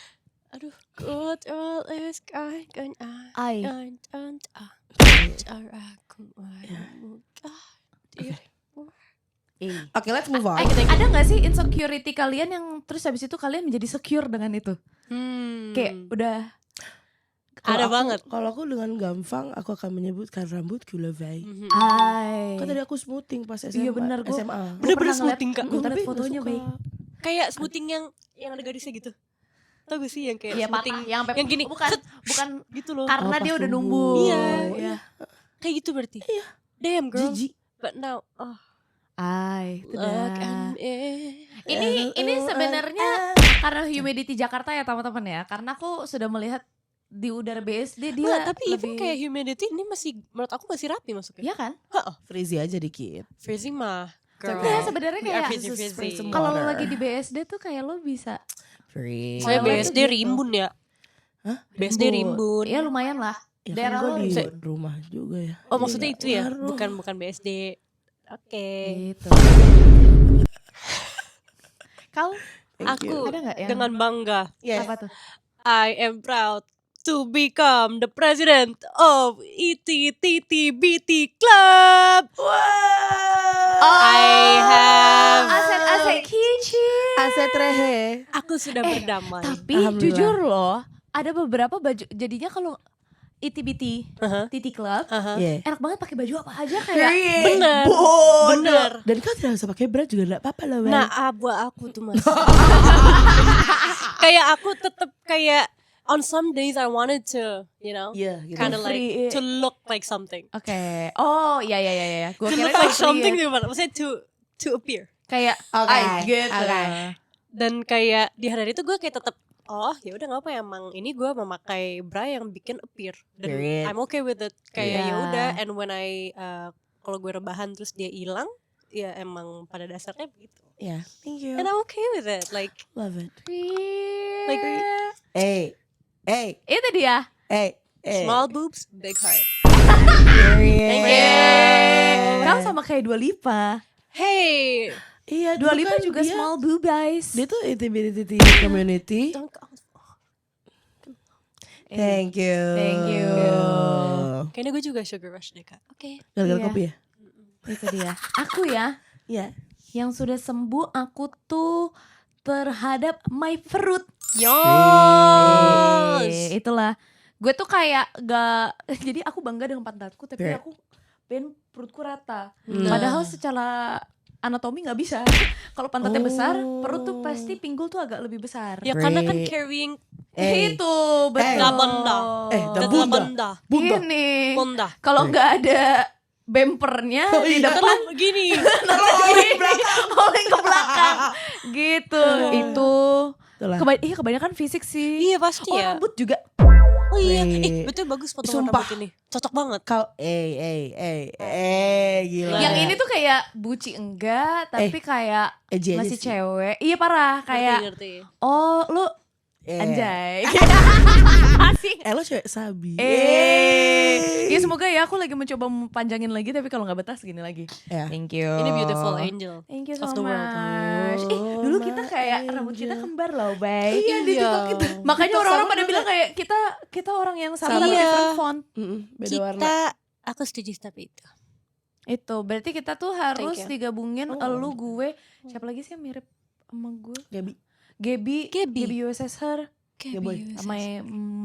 Aduh. Good all is kind kan Ai. Cara aku Oke, let's move on. Ada gak sih insecurity kalian yang terus habis itu kalian menjadi secure dengan itu? Kayak udah Ada banget. Kalau aku dengan gampang aku akan menyebutkan rambutku lebay. ai. Kan tadi aku smoothing pas SMA. Iya bener, gua SMA. Bener-bener pernah ngeliat- smoothing, Kak. Gua ngeliat Tapi fotonya gua baik. suka. Kayak smoothing yang ada garisnya gitu. Tau gak sih yang kayak Iya smoothing patah yang sampai yang gini, bukan set, bukan gitu loh. karena pas dia udah tumbuh. numbuh. Iya. Kayak gitu berarti. Iya. Damn girl. Jijik. But now, Itu look dah. at me. Ini sebenarnya karena humidity Jakarta ya teman-teman ya. Karena aku sudah melihat di udara BSD dia Nggak, tapi even lebih kayak humidity ini masih menurut aku masih rapi masuknya. Iya kan? Freezy aja dikit. Freezing mah. Girl. Iya sebenarnya We are kayak freezing. kalau lo Water. lagi di BSD tuh kayak lo bisa Free. Saya Toilet BSD tuh gitu. rimbun ya. Hah? BSD rimbun. Iya lumayan lah. Ya Daerah kan lo gue di bisa- rumah juga ya. Oh maksudnya Jadi itu ya, nggak ngaruh. bukan BSD. Oke. Gitu. Kau Thank you. ada nggak yang Dengan bangga, Yes. apa tuh? I am proud to become the president of ETTTBT Club. I have. aset kicin. Aset Rehe. Aku sudah berdamai. Tapi Alhamdulillah. jujur loh, ada beberapa baju jadinya kalau ITBT, Uh-huh. TT Club, Uh-huh. Yeah. enak banget pakai baju apa aja kayak. Bener. Bodoh. Bener. Dan kau tidak usah pakai bra juga enggak apa-apa loh, Bang. Nah, buat aku tuh mas. Kayak aku tetap kayak on some days I wanted to, you know, Iya, gitu. kind of like Free. to look like something. Oke. Oh, iya. Gua To kira look like itu something ya. gimana? Maksudnya to appear. Kayak Oke, gitu. oke. Dan kayak di hari itu gue kayak tetap ya udah nggak apa emang ini gue memakai bra yang bikin appear dan Period. I'm okay with it kayak Iya. ya udah and when I kalau gue rebahan terus dia hilang ya emang pada dasarnya begitu Ya, thank you. and I'm okay with it like Love it. Like, Itu dia. small boobs big heart. Thank you. Kau sama kayak Dua Lipa. Hey Iya, Dua dulu Lipa kan juga dia- small boob guys. Dia tuh ITBT community. don't Thank you. Thank you. kayaknya gue juga sugar rush deh kak. Oke. Gara-gara Iya. kopi ya? Itu dia. Aku ya, Iya. yang sudah sembuh aku tuh terhadap my fruit. Yes. Itulah. Gue tuh kayak gak jadi aku bangga dengan pantatku tapi Iya. aku pengen perutku rata. Nah. Padahal secara anatomi nggak bisa. Kalau pantatnya Oh. besar, perut tuh pasti pinggul tuh agak lebih besar. Ya karena kan Great. carrying Itu betul. La benda. The Bunda. bunda. Bunda. Ini Bunda. kalau nggak ada bempernya Oh, di iya. depan Gini. oleng ke belakang gitu. Itu Itulah. kebanyakan fisik sih. Iya pasti Oh, ya. rambut juga. Oh iya, Wih. betul bagus foto Sumpah. rambut ini. Cocok banget. Kau gila. Yang ini tuh kayak buci enggak, tapi kayak Eji aja masih sih. cewek. Iya parah, kayak Ngerti. oh lu Eh. anjay. Asik. Lo cewek sabi. Ya semoga ya aku lagi mencoba panjangin lagi tapi kalau nggak betah segini lagi. Ya. Thank you. Ini beautiful angel. Thank you so of the world. much. Oh, Dulu kita my kayak rambut kita kembar loh, baik. Iya, di TikTok kita. Makanya TikTok orang-orang sama pada juga. bilang kayak kita orang yang sama Sama. tapi Iya. different font. Beda warna. Aku setuju tapi itu. Itu berarti kita tuh harus Thank you. digabungin Oh. elu gue. Siapa lagi sih yang mirip sama gue? Gabi. Gaby USS Her. Boy. My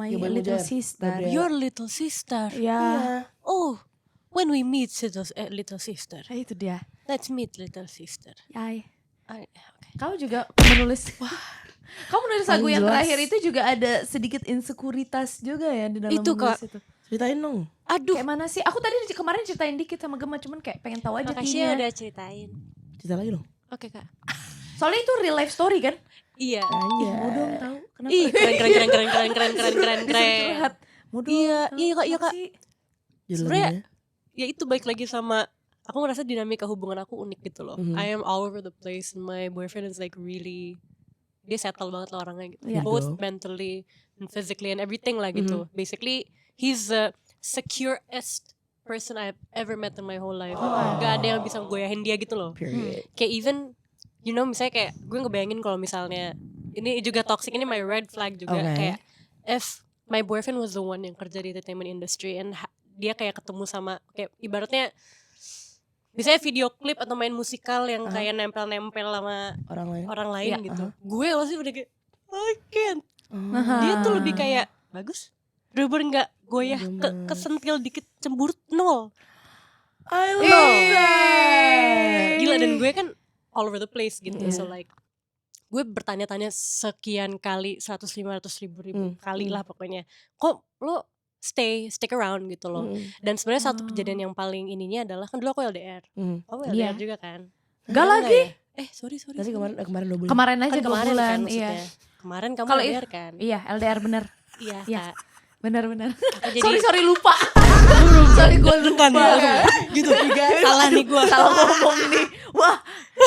Gabriel little Mujar. sister. Gabriel. Your little sister. Ya. Iya. Oh, when we meet little sister. Itu dia. Let's meet little sister. Yai. Okay. Kau juga menulis. Kau menulis lagu yang Jelas. terakhir itu juga ada sedikit insekuritas juga ya di dalam Itu, menulis Kak. itu. Ceritain dong. Aduh, Kayak mana sih? Aku tadi kemarin ceritain dikit sama Gemma cuman kayak pengen tahu aja makasih ya kayaknya. udah ceritain. Cerita lagi dong. Oke kak. Soalnya itu real life story kan? Iya. Aja. Mau dong tahu kenapa? Ih, keren. Curhat. Mau dong. Iya, tahu iya, Kak, iya, apa Kak. sih? Sebenarnya ya itu baik lagi sama aku ngerasa dinamika hubungan aku unik gitu loh. Mhm. I am all over the place and my boyfriend is like really dia settle banget lah orangnya gitu. Iya. Both mentally and physically and everything lah gitu. Basically he's the securest person I've ever met in my whole life. Gak ada yang bisa goyahin dia gitu loh. Period. Kayak even you know misalnya kayak gue ngebayangin kalau misalnya ini juga toxic, ini my red flag juga. Okay. Kayak if my boyfriend was the one yang kerja di entertainment industry and dia kayak ketemu sama kayak ibaratnya misalnya video klip atau main musikal yang kayak nempel-nempel sama Orang lain. orang lain Iya, gitu. Gue pasti udah kayak I can't. Oh. Dia tuh lebih kayak bagus. Bener-bener gak goyah, kesentil dikit cemburu nol. I love that. gue kan all over the place gitu. So like gue bertanya-tanya sekian kali 100-500 ribu kali lah pokoknya. Kok lo stick around gitu loh. Dan sebenarnya satu kejadian yang paling ininya adalah kan dulu aku LDR. Kamu LDR juga kan? Gak lagi. Ya? Sorry. Tadi kemarin 2 bulan. Kemarin aja Kan 2 kemarin bulan. kan Iya. maksudnya. Kemarin kamu Kalau LDR kan? Iya, LDR bener. Iya, Iya. Kak. Bener. Jadi- Sorry lupa. Sorry gue lupa. Gitu guys. Salah nih gue. Salah ngomong nih. Wah.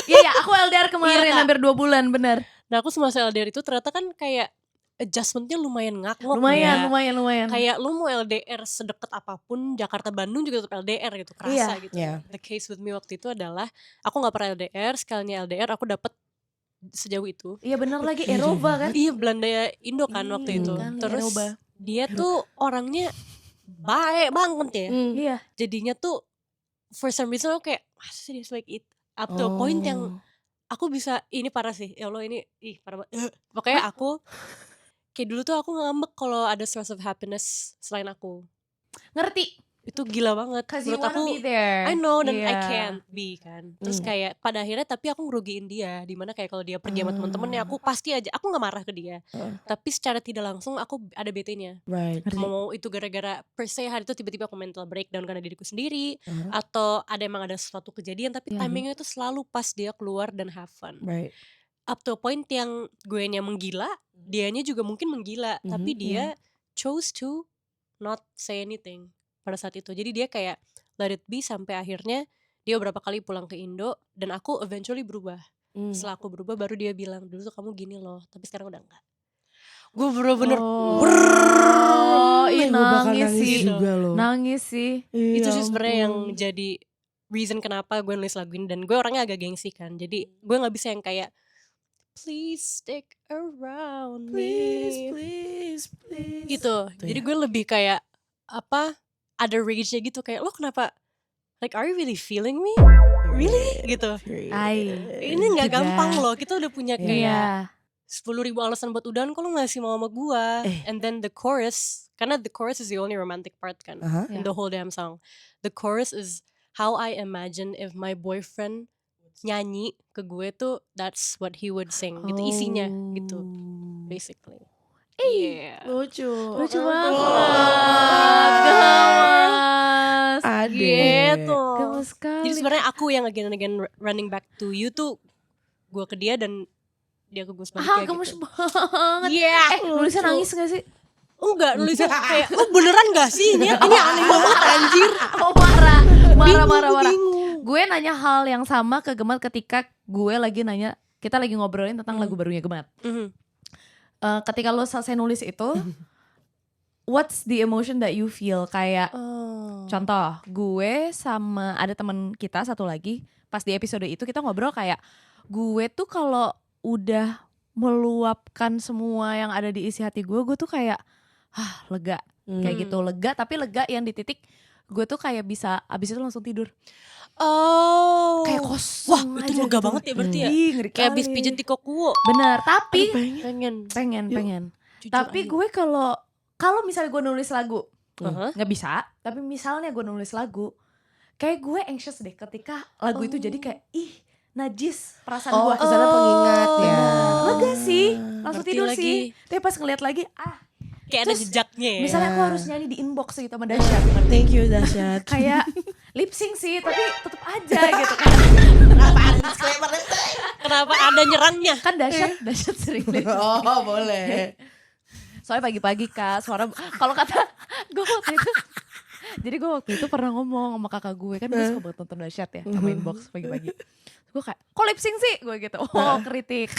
Iya, aku LDR kemarin Iya, Kak. hampir 2 bulan, bener. Nah aku semasa LDR itu ternyata kan kayak adjustmentnya lumayan ngakngok Lumayan. Kayak lu mau LDR sedekat apapun Jakarta-Bandung juga tetap LDR gitu. Kerasa gitu. Iya. The case with me waktu itu adalah aku gak pernah LDR. Sekalinya LDR aku dapet sejauh itu. Iya bener lagi, Eropa kan. Iya Belanda Indo kan waktu itu. kan, Terus Eropa. dia tuh orangnya baik banget ya. Iya. Jadinya tuh for some reason aku kayak masa sih dia like it. Up to a point yang aku bisa, ini parah sih. Ya Allah ini parah banget. Pokoknya aku kayak dulu tuh aku ngambek kalau ada source of happiness selain aku. Ngerti. Itu gila banget. Cause you Menurut aku wanna be there. I know dan I Iya. can't be kan. Terus kayak pada akhirnya tapi aku ngerugiin dia. Dimana kayak kalau dia pergi sama temen-temennya aku pasti aja, aku gak marah ke dia. Tapi secara tidak langsung aku ada bete-nya. Right. Mau itu gara-gara per se hari itu tiba-tiba aku mental breakdown karena diriku sendiri. Atau emang ada suatu kejadian tapi timingnya itu selalu pas dia keluar dan have fun. Right. Up to a point yang gue nya menggila, dianya juga mungkin menggila. Tapi dia chose to not say anything pada saat itu. Jadi dia kayak let it be sampai akhirnya dia beberapa kali pulang ke Indo. Dan aku eventually berubah. Setelah aku berubah baru dia bilang, dulu tuh kamu gini loh, tapi sekarang udah enggak. Gue bener-bener Iya Gue bakal nangis nangis sih. juga loh. Nangis sih. itu sih Ya sebenarnya yang ampun. jadi reason kenapa gue nulis lagu ini. Dan gue orangnya agak gengsi kan. Jadi gue gak bisa yang kayak please stick around me Please. gitu. Jadi gue lebih kayak ada rage-nya gitu kayak lo kenapa like are you really feeling me? Really? Gitu. Ini gak Juga. gampang loh. Kita udah punya kayak Iya. 10.000 alasan buat udahan kok lo masih mau sama gua. And then the chorus, karena the chorus is the only romantic part kan in the whole damn song. The chorus is how I imagine if my boyfriend nyanyi ke gue tuh that's what he would sing. Gitu isinya gitu basically. Iya. Lucu. Lucu banget. Gemas. Ade. Gitu. Gemes sekali. Jadi sebenarnya aku yang again and again running back to you tuh gue ke dia dan dia ke gue sebaliknya Gemes gitu. banget. Iya. Nulisnya nangis gak sih? Enggak, nulisnya kayak beneran gak sih? Ini aneh banget anjir. Oh marah. Bingung. Gue nanya hal yang sama ke Gemat ketika gue lagi nanya, kita lagi ngobrolin tentang lagu barunya Gemat. Ketika lo selesai nulis itu, what's the emotion that you feel? Kayak contoh, gue sama ada teman kita satu lagi, pas di episode itu kita ngobrol kayak, gue tuh kalau udah meluapkan semua yang ada di isi hati gue tuh kayak lega. Kayak gitu, lega, tapi lega yang di titik gue tuh kayak bisa abis itu langsung tidur. Oh. Kayak kosong. Wah, aja itu lega gitu. banget ya berarti ya. Ih, ngeri Kayak kali. abis pijet di Kokuwo. Benar, tapi Pengen. Jujur Tapi aja. gue kalau misalnya gue nulis lagu Uh-huh. nggak bisa. Tapi misalnya gue nulis lagu, kayak gue anxious deh ketika lagu itu jadi kayak najis perasaan gue. Kesana pengingat ya. Lega sih, langsung Ngerti tidur lagi. sih. Tapi pas ngeliat lagi, Kayak ada terus jejaknya ya. misalnya aku harus nyanyi di inbox gitu sama Dasyat. Thank you Dasyat. Kayak lip sync sih, tapi tetep aja gitu kan. Kenapa ada nyerangnya? Kan Dasyat sering lip sync. Oh boleh. Soalnya pagi-pagi Kak, suara kalau kata gue waktu itu. Jadi gue waktu itu pernah ngomong sama kakak gue, kan gue suka banget nonton Dasyat ya, sama inbox pagi-pagi. Gue kayak, kok lip sync sih? Gue gitu, kritik.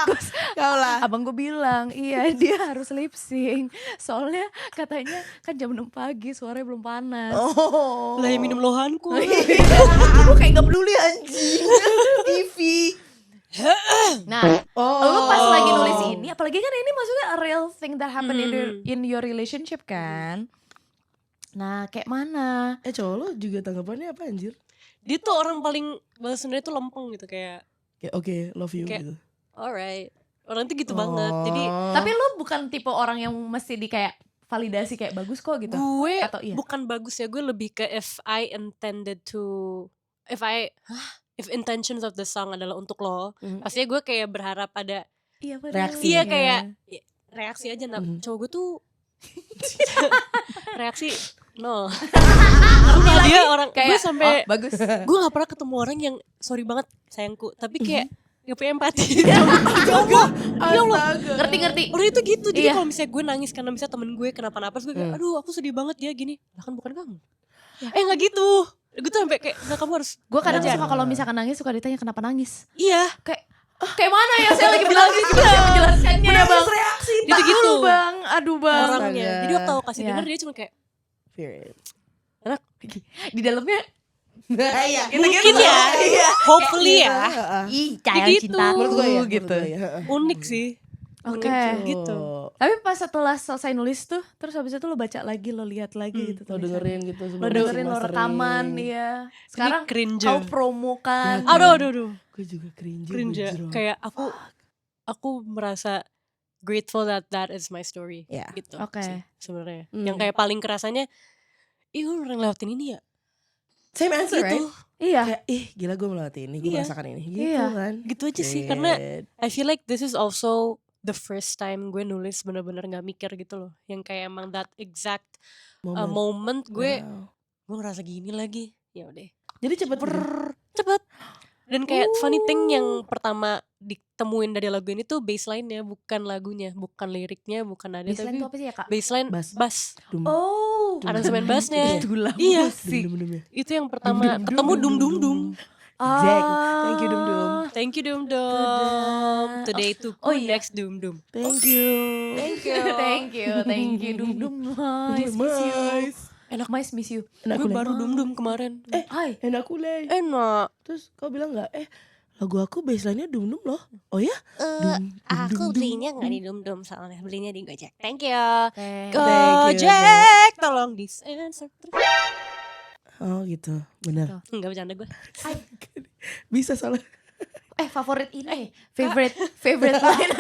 Terus Kau lah. abang gue bilang, iya dia harus lip sync. Soalnya katanya kan jam 6 pagi, suaranya belum panas. Lah yang minum lohanku. Gue kayak gak peduli anjing. TV. Nah, lu pas lagi nulis ini, apalagi kan ini maksudnya a real thing that happen in your relationship kan. Nah, kayak mana? Cowok lo juga tanggapannya apa anjir? Dia tuh orang paling bahasa Sundanya tuh lempeng gitu kayak Ya oke, love you Kayak- gitu. alright. Orang tuh gitu banget. Jadi Tapi lu bukan tipe orang yang mesti di kayak validasi kayak bagus kok gitu. gue Atau iya? bukan bagus ya, gue lebih ke if I intended to if intentions of the song adalah untuk lo, pastinya gue kayak berharap ada Iya, Reaksi. iya kayak reaksi aja. Nah, cowok gue tuh reaksi nol. Karena dia orang gue kayak sampai bagus. gue gak pernah ketemu orang yang sorry banget sayangku, tapi kayak gak punya empati. Ya Allah, ya Allah. Ngerti. Orang itu gitu. Jadi Iya. kalau misalnya gue nangis karena misalnya temen gue kenapa-napa, terus gue kayak aduh aku sedih banget dia gini. Lah kan bukan kamu. Gak gitu. Gue tuh sampai kayak nah, kamu harus Gue kadang belajar. suka kalau misalkan nangis suka ditanya kenapa nangis. Iya. Kayak mana ya, saya lagi bilang gitu menjelaskannya ya bang. Reaksi Gitu-gitu. Bang, aduh bang. Orangnya. Astaga. Jadi waktu aku kasih Iya. denger dia cuma kayak Period. Di dalamnya Iya, mungkin ya. Hopefully ya. ih Gitu. Menurut gue ya, gitu. Unik sih. Oke. Unik gitu. Tapi pas setelah selesai nulis tuh, terus habis itu lo baca lagi, lo lihat lagi gitu. Lo tulisannya. dengerin gitu Lo dengerin, lo rekaman, iya. Sekarang cringe. kau promokan. Aduh. Gue juga cringe. Kayak aku merasa grateful that is my story. Ya. Gitu. Oke. sih sebenarnya. Yang kayak paling kerasanya, ih gue udah ngelewatin ini ya. Same answer, Gitu. right? Iya. Kayak, gila gue melewati ini, gue Iya. merasakan ini. Gitu Iya. kan. Gitu aja sih. Karena I feel like this is also the first time gue nulis bener-bener gak mikir gitu loh. Yang kayak emang that exact moment gue ngerasa gini lagi. Ya udah. Jadi cepet Cepet. Dan kayak funny thing yang pertama ditemuin dari lagu ini tuh baseline-nya, bukan lagunya, bukan liriknya, bukan nada, Baseline tapi itu apa sih ya kak? baseline Bass. bass. Oh. Aransemen bassnya. Itulah Iya. musik. Itu yang pertama ketemu dum dum dum. Exactly. Thank you, Dum Dum. Thank you dum dum. Today to Oh, iya. next dum dum. Thank you. Thank you, Dum Dum. Nice, miss you. Enak, Miss, miss you. Enak Gue kulai. baru dum dum kemarin. Hai. Enak kulai. Enak. Terus kau bilang gak, lagu aku baseline-nya Dum Dum loh. Oh ya? Aku belinya nggak di dum dum soalnya belinya di Gojek. Thank you. Thank you, Gojek, tolong disensor. Oh gitu, benar. Enggak bercanda gue. Bisa soalnya. Favorit ini. Favorite line.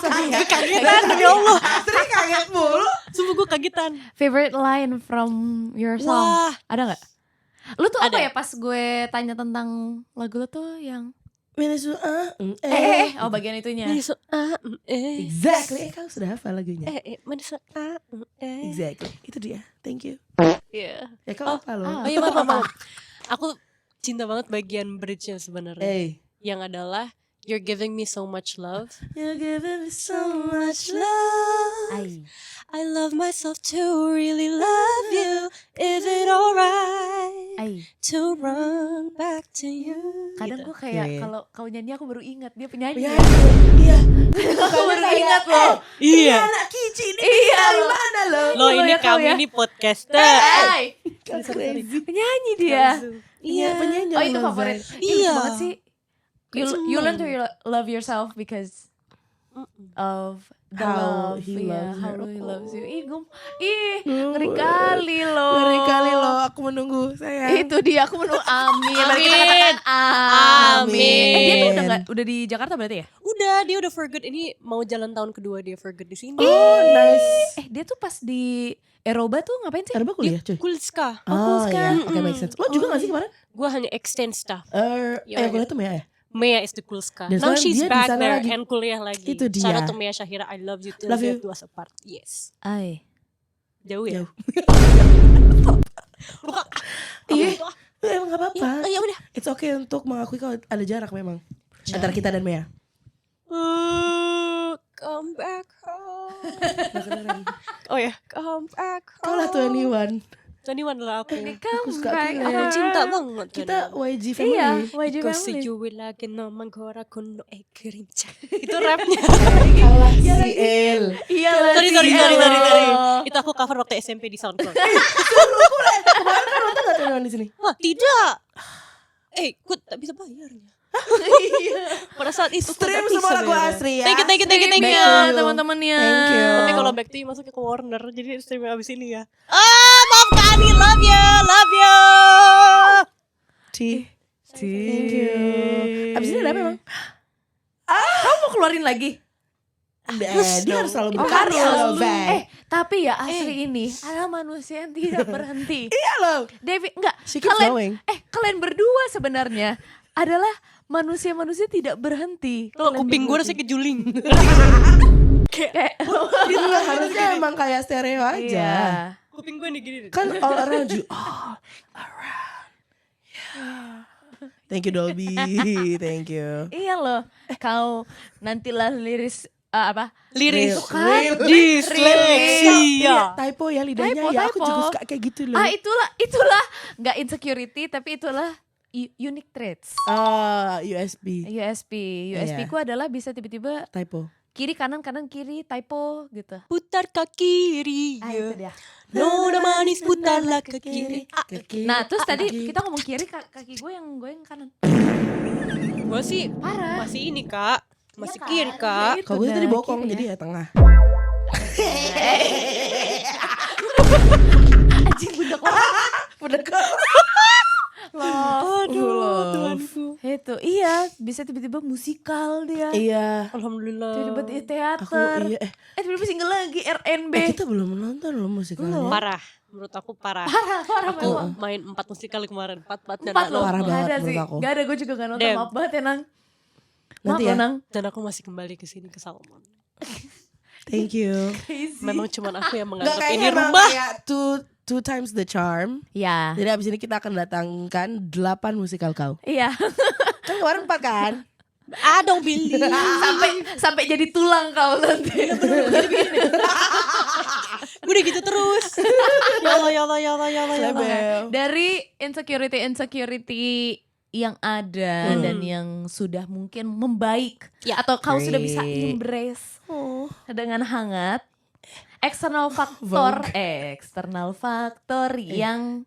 Sorry ya. Kagetan demi Allah. Sering kaget mulu. Sumpah gue kagetan. Favorite line from your song. Wah. Ada gak? Lu tuh apa Ada. ya pas gue tanya tentang lagu lu tuh yang Venezuela. oh bagian itunya. Exactly. Kau sudah hafal lagunya. Exactly. Exactly. Itu dia. Thank you. Iya. Ya kau apa loh? Oh iya maaf. Aku cinta banget bagian bridge-nya sebenarnya. Yang adalah you're giving me so much love. You're giving me so much love. I love myself to really love you. Is it alright to run back to you? Kadang gue kayak kalau kau nyanyi aku baru ingat dia penyanyi. Iya. Aku baru ingat loh. Iya. Anak Kici ini Iya dari loh. mana lo? Lo ini ya, kau kami ya. ini podcaster. Crazy. Penyanyi dia. Iya, penyanyi. Oh itu Love favorit. Zai. Iya. Iya. Banget sih. You learn to love yourself because of the How love, he loves how her. he loves you. Ngeri kali loh. Ngeri kali lo, aku menunggu sayang. Itu dia, aku menunggu. Amin. Mari kita Amin. katakan amin. Amin. Dia tuh udah di Jakarta berarti ya? Udah, dia udah for good. Ini mau jalan tahun kedua dia for good di sini. Oh nice. Dia tuh pas di Eroba tuh ngapain sih? Karena kuliah cuy. Kulska. Oh iya, oke make sense. Lo juga gak sih kemarin? Gue hanya extend stuff. Yang kuliah tuh Mea ya? Mea is the Kulska. Dan Now sekarang she's dia di back sana there lagi. and kuliah lagi. Itu dia. Shout out to Mea Shahira, I love you till Love you. death do us apart. Yes. Ay. Jauh ya? Jauh. Buka. Iya. Emang gak apa-apa. Ya udah. It's okay untuk mengakui kalau ada jarak memang antara kita dan Mea. Come back home. Oh ya, come back home. Kau lah 21. 21 lah aku. Aku suka back Kile. Aku cinta banget. Kita YG family. Iya, YG Because family. you will like no mangkora kuno kerinca. Itu rapnya. Kalah si El. Iya Sorry. Itu aku cover waktu SMP di SoundCloud. Kemarin kan nonton gak tuh di sini? Hah, tidak. Gue tak bisa bayarnya. Pada saat itu Stream aku tak semua bisa lagu bayarnya. Asri ya. Thank you. Thank Back you to you. teman-temannya. Thank you. Tapi kalau back to you masuknya ke Warner. Jadi stream abis ini ya. Maaf Kani, love you. Thank you. Abis ini ada apa emang? Kamu mau keluarin lagi? Dia harus selalu Oh, berkarya harus. loh, Bay. Tapi ya Asri ini adalah manusia yang tidak berhenti. Iya loh. David, enggak. She keeps going. Kalian berdua sebenarnya adalah manusia-manusia tidak berhenti. Kalau Kalian kuping gue diikuti. rasanya kejuling. Kayak Itu lah harusnya emang kayak stereo aja. iya. Kuping gue nih gini. Kan all around you. All around. Yeah. Thank you Dolby. Thank you. Iya loh. Kau nantilah liris apa? Liris. Real- kan? real- Disleksia. Typo ya lidahnya Typo, ya. Aku typo. juga suka kayak gitu loh. Ah itulah nggak insecurity tapi itulah unique traits. USB. USP Iya. ku adalah bisa tiba-tiba Typo. kiri kanan kiri typo gitu. Putar ke kiri. Itu dia. Nona manis putarlah ke kiri. Nah terus tadi kita ngomong kiri kaki gue yang kanan. Gue sih Parah. masih ini kak. Masih Iya kan? kiri kak. Iya, itu Kalau gue dah, tadi bokong kiri jadi ya. ya tengah. Anjing budak loh. Aduh Tuhanku. Itu iya bisa tiba-tiba musikal dia. Iya. Alhamdulillah. Tiba-tiba di Aku teater. iya. Tiba-tiba single lagi RNB. Kita belum nonton loh musikalnya. Parah. Menurut aku parah. Parah Aku memang. main 4 musikal kemarin. 4 dan Empat loh. Parah Nggak banget ada sih. menurut aku. Gak ada, gue juga gak nonton. Damn. Maaf banget ya Nang. Nanti Maaf ya. loh, Nang. Dan aku masih kembali ke sini ke Salmon. Thank you. Crazy. Memang cuman aku yang Nggak menganggap kayaknya ini emang rumah. kayak two times the charm. Ya. Jadi abis ini kita akan datangkan 8 musikal kau. Iya. Kan kemarin 4 kan? I don't believe. sampai jadi tulang kau nanti. Gue udah gitu terus. Ya Allah, ya Allah, ya Allah, ya Allah, ya Allah. Label. Dari insecurity yang ada dan yang sudah mungkin membaik Ya. atau kau sudah bisa Great. embrace Oh. dengan hangat. External faktor yang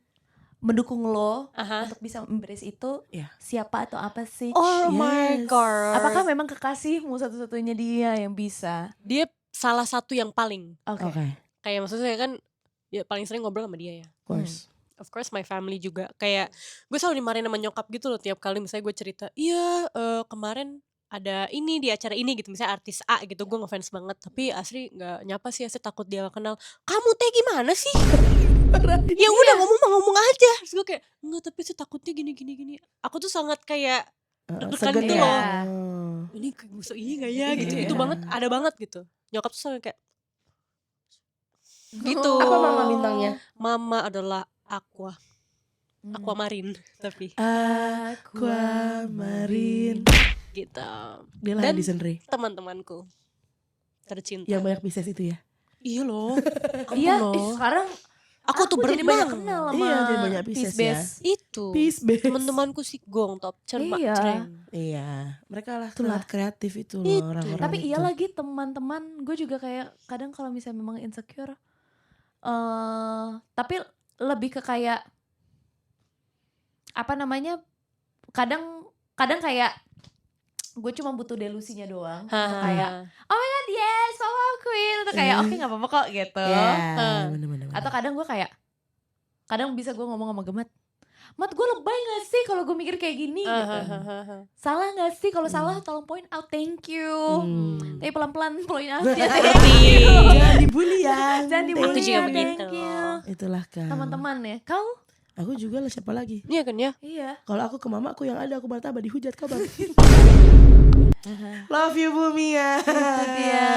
mendukung lo Aha. untuk bisa embrace itu Iya. siapa atau apa sih? Oh my Yes. god. Apakah memang kekasihmu satu-satunya dia yang bisa? Dia salah satu yang paling. Oke. Oke. Kayak maksudnya kan ya paling sering ngobrol sama dia ya. Of course. Of course my family juga. Kayak gue selalu dimarahin sama nyokap gitu loh tiap kali misalnya gue cerita, iya kemarin ada ini di acara ini gitu, misalnya artis A gitu, gue ngefans banget, tapi Asri nggak nyapa sih, Asri takut dia gak kenal. Kamu teh gimana sih? Ya udah ngomong aja. Terus gue kayak enggak, tapi sih takutnya gini. Aku tuh sangat kayak deg-degan Segen gitu ya. loh. Oh. Ini musuh ini gak ya gitu. Iya. Itu banget, ada banget gitu. Nyokap tuh sampai kayak gitu. Apa mama bintangnya? Mama adalah Aquamarine tapi Aquamarine. gitu. Dia lah Dan- di Senri. Teman-temanku tercinta. Yang banyak Pisces itu ya. Iya loh. Iya, loh. sekarang Aku tuh jadi banyak berenang. kenal sama Iya, jadi banyak Pisces ya. Base. Itu. Peace base. Teman-temanku si Gong top cermak Iya. cereng. Iya, mereka lah Itulah. sangat kreatif itu loh Itu. orang-orang. Tapi itu. iya lagi teman-teman gue juga kayak kadang kalau misalnya memang insecure tapi lebih ke kayak apa namanya, kadang kayak gue cuma butuh delusinya doang. Kayak oh my god yes mama queen, atau kayak oke nggak apa-apa kok gitu. Ya, bener-bener. Atau kadang gue kayak kadang bisa gue ngomong sama Gemat, Mat gue lebay gak sih kalau gue mikir kayak gini gitu. Salah gak sih? Kalau salah tolong point out, thank you. Tapi pelan-pelan point out ya. Jangan dibully ya. Jangan dibully Aku juga ya, begitu. thank you. Itulah kan. Teman-teman ya. Kau? Aku juga lah, siapa lagi? Iya kan ya? Iya. Kalau aku ke mamaku yang ada aku martabak dihujat kabar. Love you Bumia. Itu dia.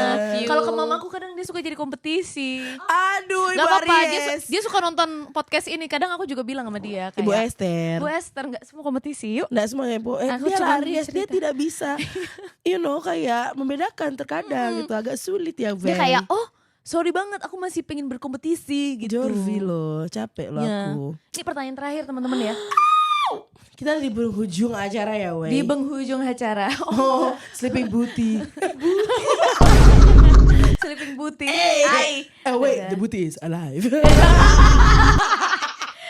Love you. Kalau ke mamaku kadang dia suka jadi kompetisi. Aduh, Ibu Gak apa-apa, Aries. dia suka nonton podcast ini. Kadang aku juga bilang sama dia kayak, Ibu Esther. Bu Esther gak semua kompetisi yuk. Nggak semuanya Bu. Aku Dia cuma lah Aries, dia cerita. tidak bisa. Kayak membedakan terkadang gitu, agak sulit ya Dia Vel. kayak oh sorry banget aku masih pengen berkompetisi gitu. Jorvi loh, capek loh Ya. aku. Ini pertanyaan terakhir teman-teman ya. Kita di penghujung acara ya Wey. Di penghujung acara. Oh, Sleeping Beauty. Sleeping Beauty. Wait, the booty is alive.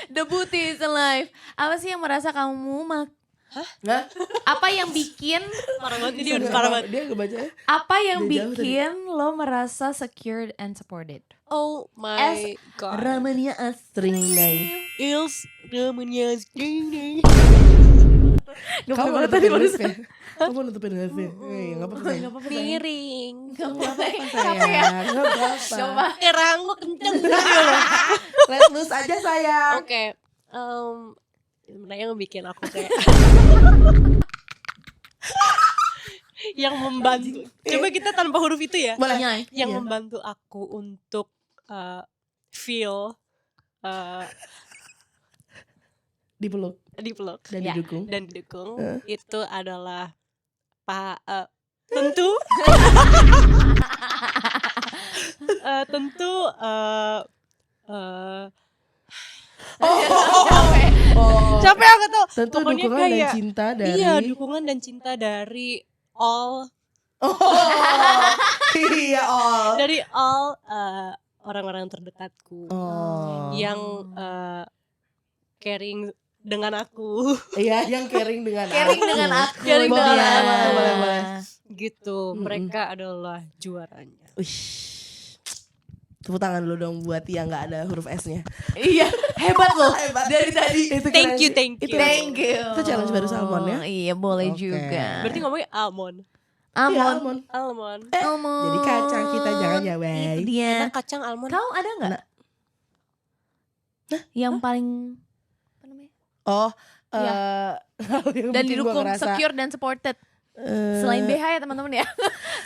The Beauty is alive. Apa sih yang merasa kamu Hah? apa yang bikin Parah banget, dia udah parah banget. Dia ngebaca. apa yang Udah jauh bikin lo merasa secured and supported? Oh my god. Ramania String nine. Ils namanya String. Kamu mau nutupin live ya? Kamu mau nutupin live ya? Gak apa-apa sayang. Miring. Gak apa-apa Sayang, gak apa-apa. Coba. Kerang gue kenceng. Let loose aja sayang. Oke. Sebenarnya yang bikin aku kayak yang membantu. Coba kita tanpa huruf itu ya. Boleh. Nyai. Yang Iya. membantu aku untuk feel Dipeluk dipeluk dan Ya. didukung. dan didukung itu adalah tentu tentu Oh, capek aku tuh. tentu Pokoknya dukungan dan kayak- cinta dari Iya, dukungan dan cinta dari all iya dari all orang-orang terdekatku Oh. yang caring dengan aku Iya, yang caring dengan Caring aku. dengan aku. Caring Boleh, dengan aku. boleh. gitu. Mereka adalah juaranya. Uish. Tepuk tangan dulu dong buat yang nggak ada huruf S-nya. Iya, hebat loh. Hebat. Dari tadi. Itu Thank keren you, sih. thank Itu you. Thank you. Itu challenge baru salmon ya? Iya, boleh Oke. juga. Berarti ngomongnya almond. Iya, Almond. almond. Almond. Almond. Jadi kacang kita jangan ya, Itu wey. dia. Enak kacang almond. Kau ada nggak? Yang paling apa namanya? Oh, Iya. hal yang Dan bikin gua didukung, ngerasa, secure dan supported. eh, Selain BH ya teman-teman ya.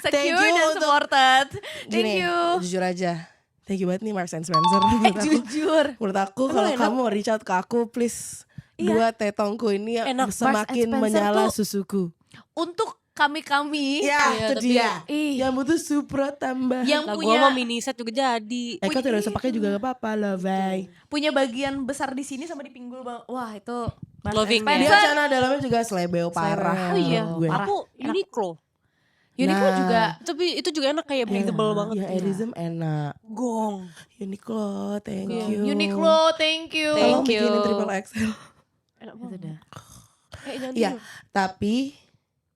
Thank Secure you dan untuk- supported. Thank gini, you. jujur aja. Thank you banget nih Marks and Spencer. Menurut aku, Jujur. menurut aku Emang kalau enak? kamu mau reach out ke aku, please. Iya. Dua tetongku ini Enak. semakin Marks and Spencer menyala tuh- susuku. Untuk kami-kami Ya, Iya, itu tapi- dia. Ih. Yang butuh support tambah. yang Lah punya gua mau mini set juga jadi. Kau tidak usah pakai juga gak apa-apa loh, bye. punya bagian besar di sini sama di pinggul bang. Wah, itu Marks and Loving ya. Dia Spencer. celana dalamnya juga slebeo parah. Oh iya, gue. parah. Aku Uniqlo. Uniqlo Nah. juga Tapi itu juga enak kayak breathable banget. Yang Edism enak. Gong. Uniqlo, thank Iya. you. Uniqlo, thank you. Tolong Thank you. bikinin triple XL. Enak Itu banget. dah. Jangan Iya, dulu. tapi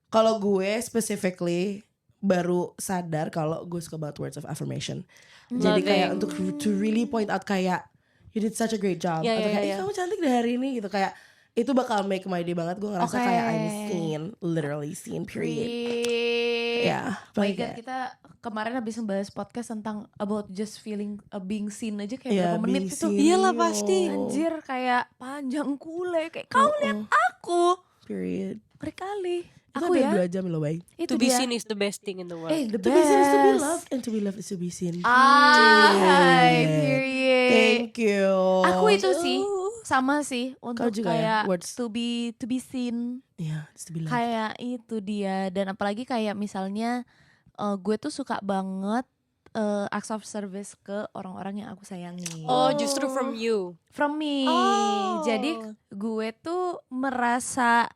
kalau gue specifically baru sadar kalau gue suka banget words of affirmation. Jadi Loving. kayak untuk to really point out kayak you did such a great job. Iya, Atau iya, kayak iya. "Ih, kamu cantik deh hari ini gitu kayak itu bakal make my day banget. Gue ngerasa Oke. kayak I'm seen, literally seen period. Ya, Oh my like God, that. kita kemarin habis ngebahas podcast tentang about just feeling being seen aja kayak Iya, berapa menit being itu. seen, Iyalah, yo. pasti. Anjir kayak panjang kule kayak kau lihat aku Period. berkali. Itu Aku ada ya. 2 jam loh, bay. Itu To be dia. seen is the best thing in the world. The To be seen is to be best. loved and to be loved is to be seen. Period. Thank you. Aku itu sih sama sih untuk juga ya, kayak words. to be seen. Iya, it's to be loved. Kayak itu dia, dan apalagi kayak misalnya gue tuh suka banget acts of service ke orang-orang yang aku sayangi. Oh, justru from you. From me. Oh. Jadi gue tuh merasa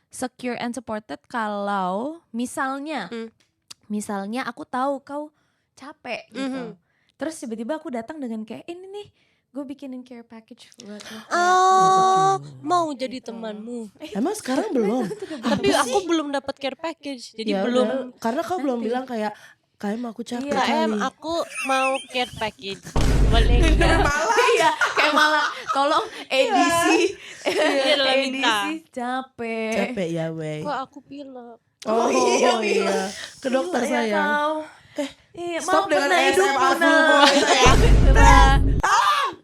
secure and supported kalau misalnya misalnya aku tahu kau capek gitu. Terus tiba-tiba aku datang dengan kayak ini nih, gue bikinin care package buat lo. Oh, mau jadi temanmu. Emang sekarang belum? Tapi aku belum dapat care package. Jadi Ya belum. udah, karena kau belum bilang kayak KM aku capek Iya, KM kali. aku mau care package. Boleh enggak? Iya, kayak malah tolong edisi. Iya, dalam minta. edisi capek. Capek ya, wey. Kok aku pilek? Oh, iya. Ke dokter Iya, sayang. kau. Iya, Stop dengan pernah hidup ASMR pernah. dulu, sayang. Pernah.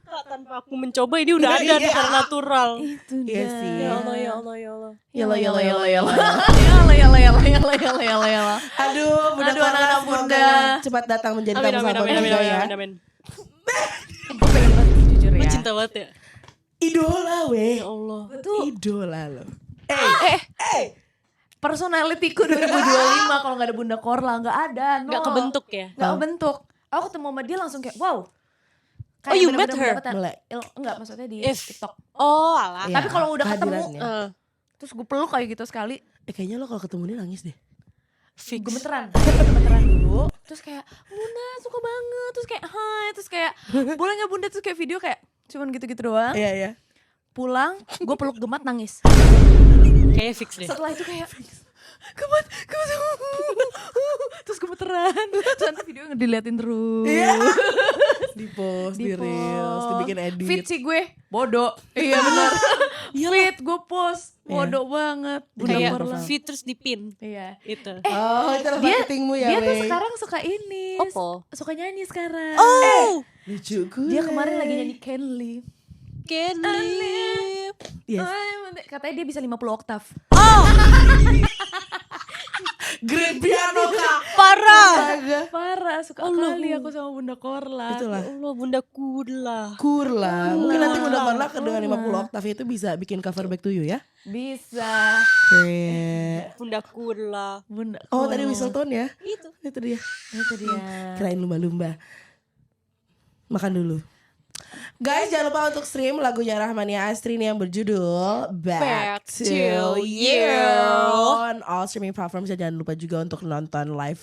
Kak, tanpa aku mencoba ini udah ada Iya. secara natural. Itu Iya dah. sih. Ya Allah, ya Allah, ya Allah. Yala yala yala yala. Yala yala yala yala yala yala yala. Aduh, Bunda Aduh, Carla, anak-anak semoga Bunda. cepat datang menjadi Amin, tamu amin, salmon amin, amin, juga amin, ya. amin, amin. Gue pengen banget jujur Gue ya. cinta banget ya. Idola, weh. Ya Allah. Tuh Idola lo. personalitiku 2025 kalau nggak ada Bunda Korla nggak ada. No. Gak kebentuk ya. Nggak kebentuk. Aku ketemu sama dia langsung kayak wow. Oh, you bener-bener met her? mendapatkan- Melek. Enggak, maksudnya di If- TikTok. Oh, alah. Iya, Tapi kalau udah ketemu, kehadirannya. terus gue peluk kayak gitu sekali, Kayaknya lo kalau ketemu dia nangis deh. Fix. gemeteran. Gemeteran dulu. Terus kayak Bunda suka banget. Terus kayak hai. Terus kayak boleh nggak Bunda, terus kayak video kayak cuman gitu-gitu doang. Iya, iya. Pulang, gue peluk Gemat nangis. Kayaknya fix deh. Setelah itu kayak Gemat, terus gemeteran. Terus nanti video diliatin terus. Iya. Di post, di Di-post. reels, dibikin edit. Fit sih gue, bodoh. Iya benar. Fit gue post, bodoh banget. Bunda Kayak Korla. fit terus dipin. Iya. Itu. Oh, itu Dia marketingmu ya, dia tuh weh. sekarang suka ini, Opo? suka nyanyi sekarang. Oh. Lucu gue. Dia kemarin lagi nyanyi Kenly. can live. Yes. Katanya dia bisa 50 oktav. Grand piano kak. Parah. Astaga. Parah, suka kali aku sama Bunda Korla. Itulah. Ya Allah, Bunda Kurla. Kurla. Mungkin nanti Bunda Korla dengan Kurla. 50 oktav itu bisa bikin cover Back to You ya. Bisa. Keren. Bunda Kurla. Bunda Oh Korla. tadi Whistleton ya. Itu. Itu dia. Itu dia. Kirain lumba-lumba. Makan dulu. Guys, jangan lupa untuk stream lagunya Rahmania Astri nih yang berjudul Back to You on all streaming platforms. Jangan lupa juga untuk nonton live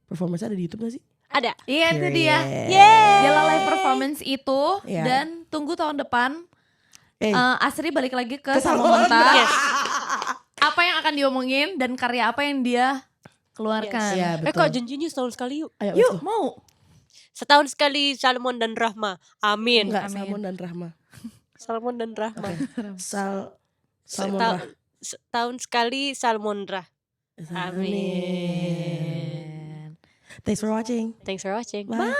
performance ada di YouTube gak sih? Ada. Iya itu dia. Yeay. Gila live performance itu. Iya. Dan tunggu tahun depan Asri balik lagi ke Salmonta. Salmonta. Yes. Apa yang akan diomongin dan karya apa yang dia keluarkan. Iya betul. Kak janjinya setahun sekali yuk. Ayo, Yuk let's go. mau. Setahun sekali Salmon dan Rahma. Amin. Enggak, Amin. Salmon dan Rahma. Salmon dan Rahma. Salmon Setahun, Rah. setahun sekali Salmon Rah. Amin. Thanks for watching. Thanks for watching. Bye.